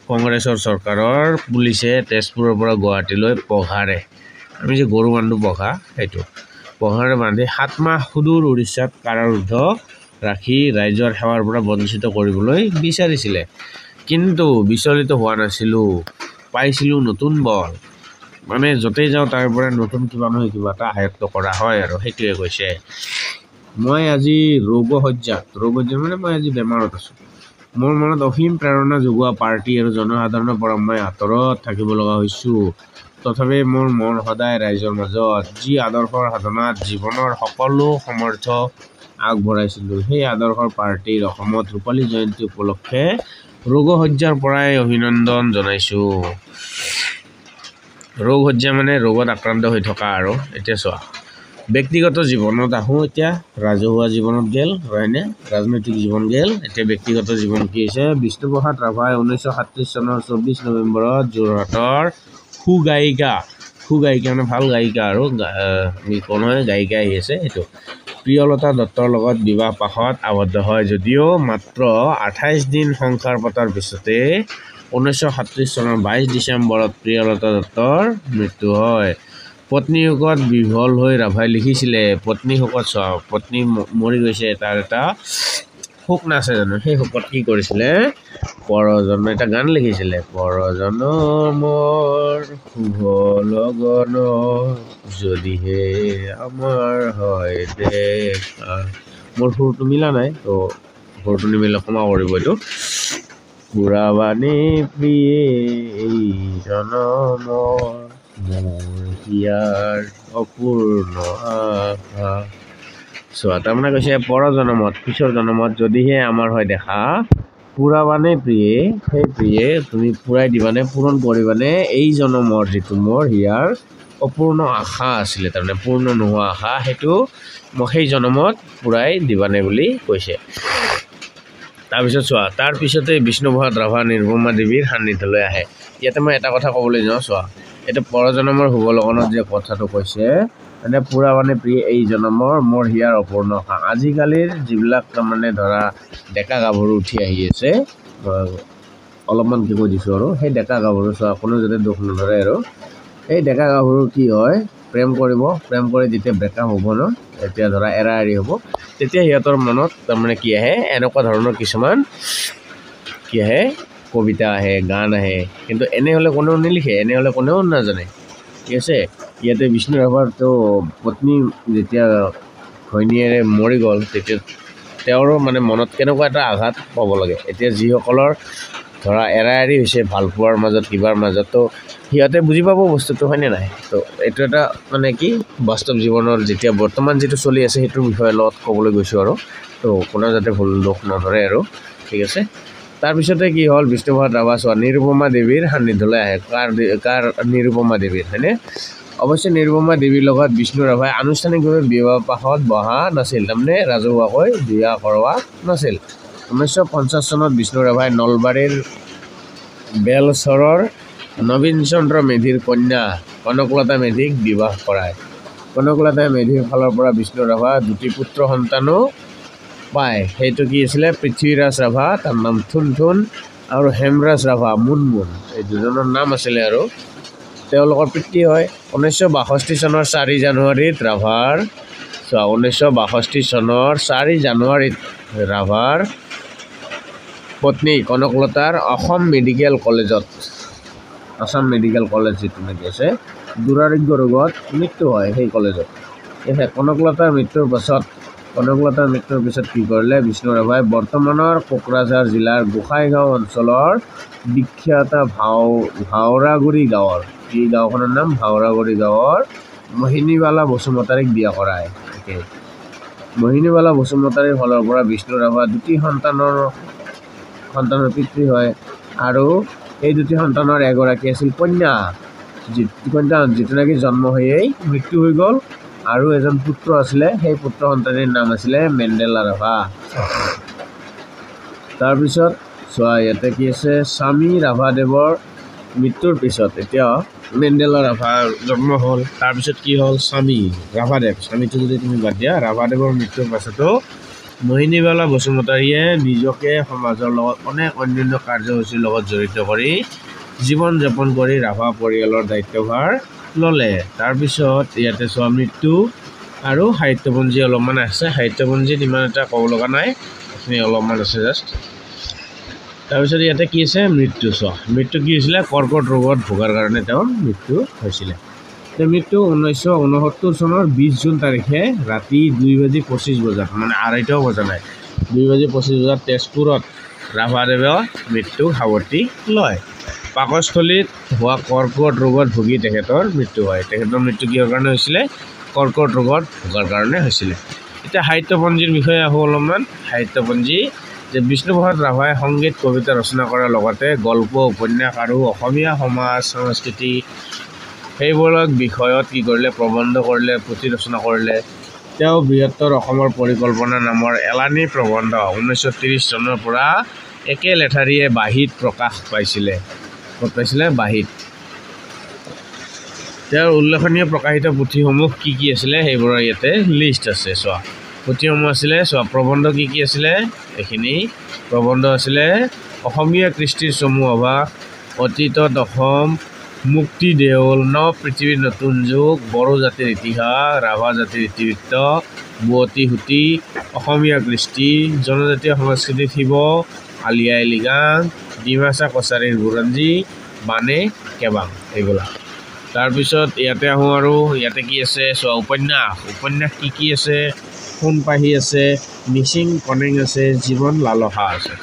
কংগ্ৰেছৰ চৰকাৰৰ পুলিচে তেজপুৰৰ পৰা গুৱাহাটীলৈ পঘাৰে, আমি যে গৰু বান্ধো পঘা, সেইটো পঘাৰে বান্ধি 7 মাহ সুদূৰ উৰিষ্যাত কাৰাৰুদ্ধ ৰাখি ৰাইজৰ সেৱাৰ পৰা বঞ্চিত কৰিবলৈ বিচাৰিছিলে। কিন্তু বিচলিত হোৱা নাছিলোঁ, পাইছিলোঁ নতুন বল। মানে য'তেই যাওঁ তাৰ পৰা নতুন কিবা নহয় কিবা এটা আয়ত্ত কৰা হয় আৰু সেইটোৱে কৈছে। মই আজি ৰোগসজ্জাত মানে মই আজি বেমাৰত আছোঁ। মোৰ মনত অসীম প্ৰেৰণা যোগোৱা পাৰ্টি আৰু জনসাধাৰণৰ পৰা মই আঁতৰত থাকিব লগা হৈছোঁ। তথাপি মোৰ মন সদায় ৰাইজৰ মাজত। যি আদৰ্শৰ সাধনাত জীৱনৰ সকলো সমৰ্থ আগবঢ়াইছিলোঁ, সেই আদৰ্শৰ পাৰ্টিৰ অসমত ৰূপালী জয়ন্তী উপলক্ষে ৰোগসজ্জাৰ পৰাই অভিনন্দন জনাইছোঁ। ৰোগসজ্জা মানে ৰোগত আক্ৰান্ত হৈ থকা আৰু। এতিয়া চোৱা, ব্যক্তিগত জীৱনত আহোঁ। এতিয়া ৰাজহুৱা জীৱনত গেল, হয়নে, ৰাজনৈতিক জীৱন গেল। এতিয়া ব্যক্তিগত জীৱন কি হৈছে, বিষ্ণুপ্ৰসাদ ৰাভাই 1937 চনৰ 24 নৱেম্বৰত যোৰহাটৰ সুগায়িকা মানে ভাল গায়িকা আৰু কোনোৱে গায়িকা আহি আছে, সেইটো প্ৰিয়লতা দত্তৰ লগত বিবাহ পাশত আবদ্ধ হয় যদিও মাত্ৰ 28 দিন সংসাৰ পতাৰ পিছতে 1937 চনৰ 22 ডিচেম্বৰত প্ৰিয়লতা দত্তৰ মৃত্যু হয়। পত্নী শোকত বিভল হৈ ৰাভাই লিখিছিলে, পত্নী শোকত চোৱা, পত্নী মৰি গৈছে, তাৰ এটা শোক নাছে জানো, সেই শোকত কি কৰিছিলে, পৰজন্ম এটা গান লিখিছিলে, পৰজন্মৰ শুভ লগন যদিহে আমাৰ হয় দেখা। মোৰ সুৰটো মিলা নাই, তো সুৰটো নিমিলে ক্ষমা কৰিব এইটো। পুৰাবানে প্ৰিয়ে এই জনমৰ মোৰ হিয়াৰ অপূৰ্ণ আশা। চোৱা, তাৰমানে কৈছে পৰজনমত, পিছৰ জনমত যদিহে আমাৰ হয় দেখা, পুৰাবানে প্ৰিয়ে, সেই প্ৰিয়ে তুমি পুৰাই দিবানে, পূৰণ কৰিবানে এই জনমৰ যিটো মোৰ হিয়াৰ অপূৰ্ণ আশা আছিলে, তাৰমানে পূৰ্ণ নোহোৱা আশা, সেইটো মোক সেই জনমত পুৰাই দিবানে বুলি কৈছে। তাৰপিছত চোৱা, তাৰপিছতে বিষ্ণুপ্ৰসাদ ৰাভা নিৰুপমা দেৱীৰ সান্নিধ্যলৈ আহে। ইয়াতে মই এটা কথা ক'বলৈ যাওঁ, চোৱা, এইটো পৰজনমৰ শুভ লগনত যে কথাটো কৈছে, মানে পুৰাবানে প্ৰিয়ে এই জনমৰ মোৰ হিয়াৰ অপূৰ্ণ আশা। আজিকালিৰ যিবিলাক তাৰমানে ধৰা ডেকা গাভৰু উঠি আহি আছে, অলপমান কি কৈ দিছোঁ আৰু, সেই ডেকা গাভৰু চোৱা, কোনো যাতে দুখ নধৰে আৰু, এই ডেকা গাভৰু কি হয়, প্ৰেম কৰিব, প্ৰেম কৰি যেতিয়া ব্ৰেকআপ হ'ব ন, এতিয়া ধৰা এৰা এৰি হ'ব, তেতিয়া সিহঁতৰ মনত তাৰমানে কি আহে, এনেকুৱা ধৰণৰ কিছুমান কি আহে, কবিতা আহে, গান আহে। কিন্তু এনেহ'লে কোনেও নিলিখে, এনেহ'লে কোনেও নাজানে, ঠিক আছে। ইয়াতে বিষ্ণু ৰাভাৰতো পত্নী যেতিয়া ঘৈণীয়েৰে মৰি গ'ল, তেতিয়া তেওঁৰো মানে মনত কেনেকুৱা এটা আঘাত পাব লাগে। এতিয়া যিসকলৰ ধৰা এৰা এৰি হৈছে ভাল পোৱাৰ মাজত, কিবাৰ মাজত, তো সিহঁতে বুজি পাব বস্তুটো, হয়নে নাই। তো এইটো এটা মানে কি, বাস্তৱ জীৱনৰ যেতিয়া বৰ্তমান যিটো চলি আছে সেইটোৰ বিষয়ে লগত ক'বলৈ গৈছোঁ আৰু, তো কোনেও যাতে ভুল দুখ নধৰে আৰু, ঠিক আছে। তাৰপিছতে কি হ'ল, বিষ্ণুপ্ৰসাদ ৰাভা চোৱা নিৰুপমা দেৱীৰ সান্নিধ্যলৈ আহে। কাৰ নিৰুপমা দেৱীৰ, হয়নে। অৱশ্যে নিৰুপমা দেৱীৰ লগত বিষ্ণু ৰাভাই আনুষ্ঠানিকভাৱে বিবাহ পাশত বহা নাছিল, তাৰমানে ৰাজহুৱাকৈ বিয়া কৰোৱা নাছিল। 1950 চনত বিষ্ণু ৰাভাই নলবাৰীৰ বেলচৰৰ নবীন চন্দ্ৰ মেধিৰ কন্যা কনকলতা মেধিক বিবাহ কৰায়। কনকলতা মেধিৰ ফালৰ পৰা বিষ্ণু ৰাভা 2টি পুত্ৰ সন্তানো পায়। সেইটো কি আছিলে, পৃথ্বীৰাজ ৰাভা, তাৰ নাম থুনথুন, আৰু হেমৰাজ ৰাভা, মুনমুন, এই দুজনৰ নাম আছিলে আৰু তেওঁলোকৰ পিতৃ হয়। 1962 চনৰ 4 জানুৱাৰীত ৰাভাৰ, চোৱা, 1962 চনৰ 4 জানুৱাৰীত ৰাভাৰ পত্নী কনকলতাৰ আসাম মেডিকেল কলেজ যিটো নেকি আছে, দুৰাৰোগ্য ৰোগত মৃত্যু হয় সেই কলেজত। কনকলতাৰ মৃত্যুৰ পিছত কি কৰিলে, বিষ্ণু ৰাভাই বৰ্তমানৰ কোকৰাঝাৰ জিলাৰ গোসাইগাঁও অঞ্চলৰ বিখ্যাত ভাওৰাগুৰি গাঁৱৰ, এই গাঁওখনৰ নাম ভাওৰাগুৰি গাঁৱৰ মোহিনীবালা বসুমতাৰীক বিয়া কৰায়। মোহিনীবালা বসুমতাৰীৰ ফালৰ পৰা বিষ্ণু ৰাভা 2টি সন্তানৰ পিতৃ হয়, আৰু এই 2টি সন্তানৰ এগৰাকী আছিল কন্যা, যিটো নেকি জন্ম হৈয়েই মৃত্যু হৈ গ'ল, আৰু এজন পুত্ৰ আছিলে, সেই পুত্ৰ সন্তানৰ নাম আছিলে মেণ্ডেলা ৰাভা। তাৰপিছত চোৱা ইয়াতে কি আছে, স্বামী ৰাভাদেৱৰ মৃত্যুৰ পিছত এতিয়া মেণ্ডেলা ৰাভাৰ জন্ম হ'ল। তাৰপিছত কি হ'ল, স্বামী ৰাভাদেৱ, স্বামীটো যদি তুমি বাদ দিয়া, ৰাভাদেৱৰ মৃত্যুৰ পাছতো মোহিনীবালা বসুমতাৰীয়ে নিজকে সমাজৰ লগত অনেক অন্যান্য কাৰ্যসূচীৰ লগত জড়িত কৰি জীৱন যাপন কৰি ৰাভা পৰিয়ালৰ দায়িত্বভাৰ ল'লে। তাৰপিছত ইয়াতে চোৱা মৃত্যু আৰু সাহিত্যপঞ্জী অলপমান আছে। সাহিত্যপঞ্জীত ইমান এটা ক'ব লগা নাই, এইখিনি অলপমান আছে জাষ্ট। তাৰপিছত ইয়াতে কি আছে, মৃত্যু চোৱা, মৃত্যু কি হৈছিলে, কৰ্কট ৰোগত ভোগাৰ কাৰণে তেওঁৰ মৃত্যু হৈছিলে। তেওঁ মৃত্যু 1969 চনৰ 20 জুন তাৰিখে ৰাতি 2:25 মানে 2:30 বজা নাই, 2:25 তেজপুৰত ৰাভাদেৱে মৃত্যু সাৱটি লয়। পাকস্থলীত হোৱা কৰ্কট ৰোগত ভুগি তেখেতৰ মৃত্যু হয়। তেখেতৰ মৃত্যু কিহৰ কাৰণে হৈছিলে, কৰ্কট ৰোগত ভোগাৰ কাৰণে হৈছিলে। এতিয়া সাহিত্যপঞ্জীৰ বিষয়ে আহোঁ অলপমান। সাহিত্যপঞ্জী যে বিষ্ণুপ্ৰসাদ ৰাভাই সংগীত কবিতা ৰচনা কৰাৰ লগতে গল্প, উপন্যাস আৰু অসমীয়া সমাজ সংস্কৃতি সেইবিলাক বিষয়ত কি কৰিলে, প্ৰবন্ধ কৰিলে, পুথি ৰচনা কৰিলে। তেওঁ বৃহত্তৰ অসমৰ পৰিকল্পনা নামৰ এলানি প্ৰবন্ধ 1930 চনৰ পৰা একে লেঠাৰিয়ে বাঁহীত প্ৰকাশ পাইছিলে। ক'ত পাইছিলে, বাঁহীত। তেওঁৰ উল্লেখনীয় প্ৰকাশিত পুথিসমূহ কি কি আছিলে, সেইবোৰৰ ইয়াতে লিষ্ট আছে। চোৱা পুথিসমূহ আছিলে, চোৱা প্ৰবন্ধ কি কি আছিলে, এইখিনি প্ৰবন্ধ আছিলে অসমীয়া কৃষ্টিৰ চমু আভাস, অতীতত অসম, মুক্তি দেউল, নৱ পৃথিৱীৰ নতুন যুগ, বড়ো জাতিৰ ইতিহাস, ৰাভা জাতিৰ ইতিবৃত্ত, বোৱতী সুঁতি, অসমীয়া কৃষ্টি, জনজাতীয় সংস্কৃতিত শিৱ, আলি আই লৃগাং, ডিমাচা কছাৰীৰ বুৰঞ্জী, বানে কেবাং, এইবিলাক। তাৰপিছত ইয়াতে আহোঁ আৰু ইয়াতে কি আছে, চোৱা উপন্যাস, উপন্যাস কি কি আছে, সোণপাহি আছে, মিচিং কনেং আছে, জীৱন লালসা আছে।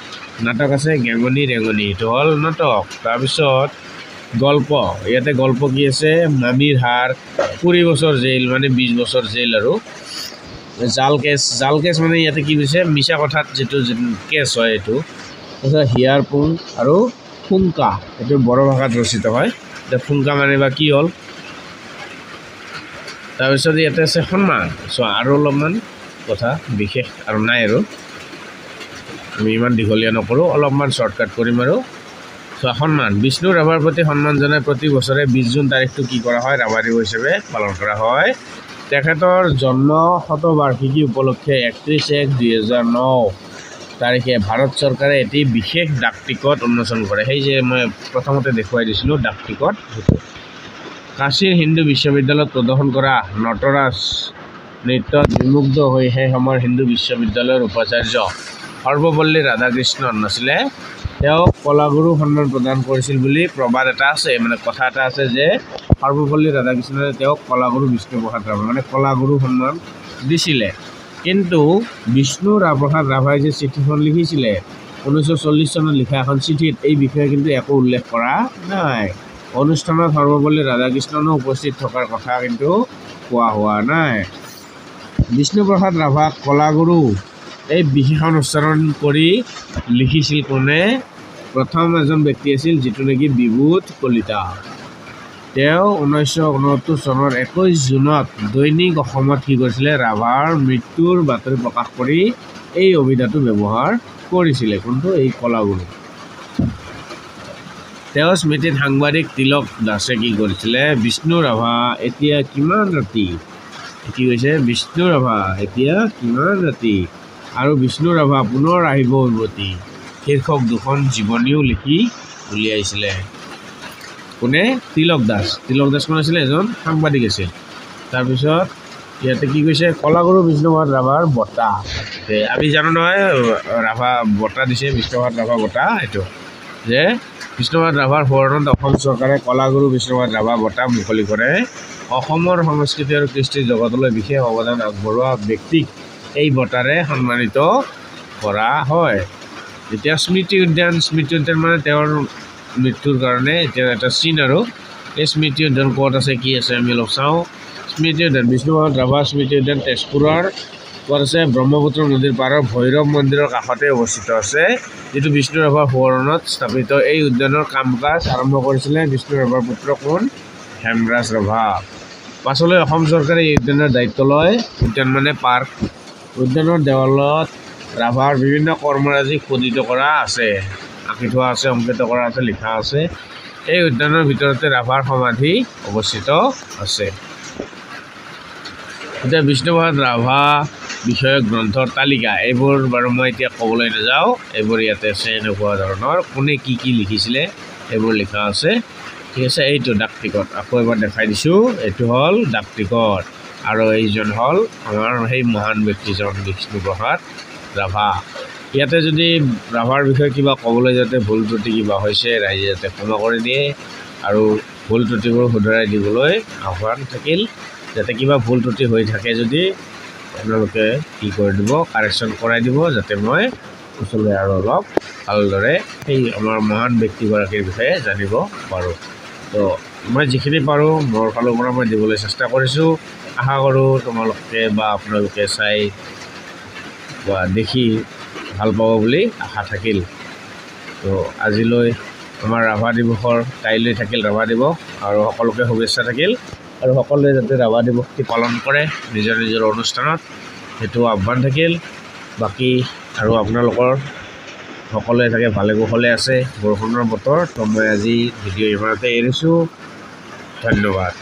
নাটক আছে গেঙনি ৰেঙনি, এইটো হ'ল নাটক। তাৰপিছত গল্প, ইয়াতে গল্প কি আছে, মামীৰ হাৰ, 20 বছৰ জেইল মানে 20 বছৰ জেইল, আৰু জাল কেছ, জাল কেছ মানে ইয়াতে কি হৈছে, মিছা কথাত যিটো কেছ হয় এইটো। তাৰপিছত হিয়াৰ পুং আৰু ফুংকা, এইটো বড়ো ভাষাত ৰচিত হয়। এতিয়া ফুংকা মানে বা কি হ'ল। তাৰপিছত ইয়াতে আছে সন্মান, চোৱা আৰু অলপমান কথা বিশেষ আৰু নাই, আৰু আমি ইমান দীঘলীয়া নকৰোঁ, অলপমান শ্বৰ্টকাট কৰিম। আৰু চোৱা সন্মান, বিষ্ণু ৰাভাৰ প্ৰতি সন্মান জনাই প্ৰতি বছৰে 20 জুন তাৰিখটো কি কৰা হয়, ৰাভা দিৱস হিচাপে পালন কৰা হয়। তেখেতৰ জন্ম শতবাৰ্ষিকী উপলক্ষে 31/1/2009 তাৰিখে ভাৰত চৰকাৰে এটি বিশেষ ডাক টিকট উন্মোচন কৰে। সেই যে মই প্ৰথমতে দেখুৱাই দিছিলোঁ ডাক টিকট, সেইটো কাশীৰ হিন্দু বিশ্ববিদ্যালয়ত প্ৰদৰ্শন কৰা নটৰাজ নৃত্যত বিমুগ্ধ হৈ সেই সময়ৰ হিন্দু বিশ্ববিদ্যালয়ৰ উপাচাৰ্য সৰ্বপল্লী ৰাধাকৃষ্ণন আছিলে, তেওঁক কলাগুৰু সন্মান প্ৰদান কৰিছিল বুলি প্ৰবাদ এটা আছে, মানে কথা এটা আছে যে সৰ্বপল্লী ৰাধাকৃষ্ণনে তেওঁক কলাগুৰু বিষ্ণুপ্ৰসাদ ৰাভা মানে কলাগুৰু সন্মান দিছিলে। কিন্তু বিষ্ণু প্ৰসাদ ৰাভাই যে চিঠিখন লিখিছিলে 1940 চনত লিখা এখন চিঠিত এই বিষয়ে কিন্তু একো উল্লেখ কৰা নাই। অনুষ্ঠানত সৰ্বপল্লী ৰাধাকৃষ্ণনো উপস্থিত থকাৰ কথা কিন্তু কোৱা হোৱা নাই। বিষ্ণুপ্ৰসাদ ৰাভাক কলাগুৰু এই বিশেষণ উচ্চাৰণ কৰি লিখিছিল কোনে, প্ৰথম এজন ব্যক্তি আছিল যিটো নেকি বিভূত কলিতা। তেওঁ 1969 চনৰ 21 জুনত দৈনিক অসমত কি কৰিছিলে, ৰাভাৰ মৃত্যুৰ বাতৰি প্ৰকাশ কৰি এই অভিধাটো ব্যৱহাৰ কৰিছিলে, কোনটো, এই কলাগুৰু। তেওঁৰ স্মৃতিত সাংবাদিক তিলক দাসে কি কৰিছিলে, বিষ্ণু ৰাভা এতিয়া কিমান ৰাতি, কি কৈছে, বিষ্ণু ৰাভা এতিয়া কিমান ৰাতি আৰু বিষ্ণু ৰাভা পুনৰ আহিব উভতি শীৰ্ষক দুখন জীৱনীও লিখি উলিয়াইছিলে। কোনে, তিলক দাস। তিলক দাস কোন আছিলে, এজন সাংবাদিক আছিল। তাৰপিছত ইয়াতে কি কৈছে, কলাগুৰু বিষ্ণুপ্ৰসাদ ৰাভাৰ বঁটা, আমি জানো নহয় ৰাভা বঁটা দিছে, বিষ্ণুপ্ৰসাদ ৰাভা বঁটা, এইটো যে বিষ্ণুপ্ৰসাদ ৰাভাৰ সোঁৱৰণত অসম চৰকাৰে কলাগুৰু বিষ্ণুপ্ৰসাদ ৰাভা বঁটা মুকলি কৰে। অসমৰ সংস্কৃতি আৰু কৃষ্টি জগতলৈ বিশেষ অৱদান আগবঢ়োৱা ব্যক্তিক এই বঁটাৰে সন্মানিত কৰা হয়। এতিয়া স্মৃতি উদ্যান, স্মৃতি উদ্যান মানে তেওঁৰ মৃত্যুৰ কাৰণে এতিয়া এটা চিন, আৰু এই স্মৃতি উদ্যান ক'ত আছে, কি আছে, আমি অলপ চাওঁ। স্মৃতি উদ্যান, বিষ্ণুপ্ৰসাদ ৰাভা স্মৃতি উদ্যান তেজপুৰৰ ক'ত আছে, ব্ৰহ্মপুত্ৰ নদীৰ পাৰৰ ভৈৰৱ মন্দিৰৰ কাষতে অৱস্থিত আছে, যিটো বিষ্ণু ৰাভাৰ সোঁৱৰণত স্থাপিত। এই উদ্যানৰ কাম কাজ আৰম্ভ কৰিছিলে বিষ্ণু ৰাভাৰ পুত্ৰ কোন, হেমৰাজ ৰাভা। পাছলৈ অসম চৰকাৰে এই উদ্যানৰ দায়িত্ব লয়। উদ্যান মানে পাৰ্ক। উদ্যানৰ দেৱালত ৰাভাৰ বিভিন্ন কৰ্মৰাজি খোদিত কৰা আছে, আঁকি থোৱা আছে, অংকিত কৰা আছে, লিখা আছে। এই উদ্যানৰ ভিতৰতে ৰাভাৰ সমাধি অৱস্থিত আছে। এতিয়া বিষ্ণুপ্ৰসাদ ৰাভা বিষয়ক গ্ৰন্থৰ তালিকা, এইবোৰ বাৰু মই এতিয়া ক'বলৈ নাযাওঁ, এইবোৰ ইয়াতে আছে এনেকুৱা ধৰণৰ, কোনে কি কি লিখিছিলে এইবোৰ লিখা আছে। ঠিক আছে, এইটো ডাক টিকট, আকৌ এবাৰ দেখাই দিছোঁ, এইটো হ'ল ডাক টিকট। আৰু এইজন হ'ল আমাৰ সেই মহান ব্যক্তিজন বিষ্ণুপ্ৰসাদ ৰাভা। ইয়াতে যদি ৰাভাৰ বিষয়ে কিবা ক'বলৈ যাতে ভুল ত্ৰুটি কিবা হৈছে, ৰাইজে যাতে ক্ষমা কৰি দিয়ে আৰু ভুল ত্ৰুটিবোৰ শুধৰাই দিবলৈ আহ্বান থাকিল। যাতে কিবা ভুল ত্ৰুটি হৈ থাকে যদি আপোনালোকে কি কৰি দিব, কাৰেকশ্যন কৰাই দিব, যাতে মই পিছলৈ আৰু অলপ ভালদৰে সেই আমাৰ মহান ব্যক্তিগৰাকীৰ বিষয়ে জানিব পাৰোঁ। তো মই যিখিনি পাৰোঁ মোৰ ফালৰ পৰা মই দিবলৈ চেষ্টা কৰিছোঁ। আশা কৰোঁ তোমালোকে বা আপোনালোকে চাই বা দেখি ভাল পাব বুলি আশা থাকিল। তো আজিলৈ আমাৰ ৰাভা দিৱসৰ, কাইলৈ থাকিল ৰাভা দিৱস, আৰু সকলোকে শুভেচ্ছা থাকিল। আৰু সকলোৱে যাতে ৰাভা দিৱসটি পালন কৰে নিজৰ নিজৰ অনুষ্ঠানত, সেইটো আহ্বান থাকিল। বাকী আৰু আপোনালোকৰ সকলোৱে থাকে ভালে কুশলে আছে, বৰষুণৰ বতৰ। তো মই আজি ভিডিঅ' ইমানতে এৰিছোঁ, ধন্যবাদ।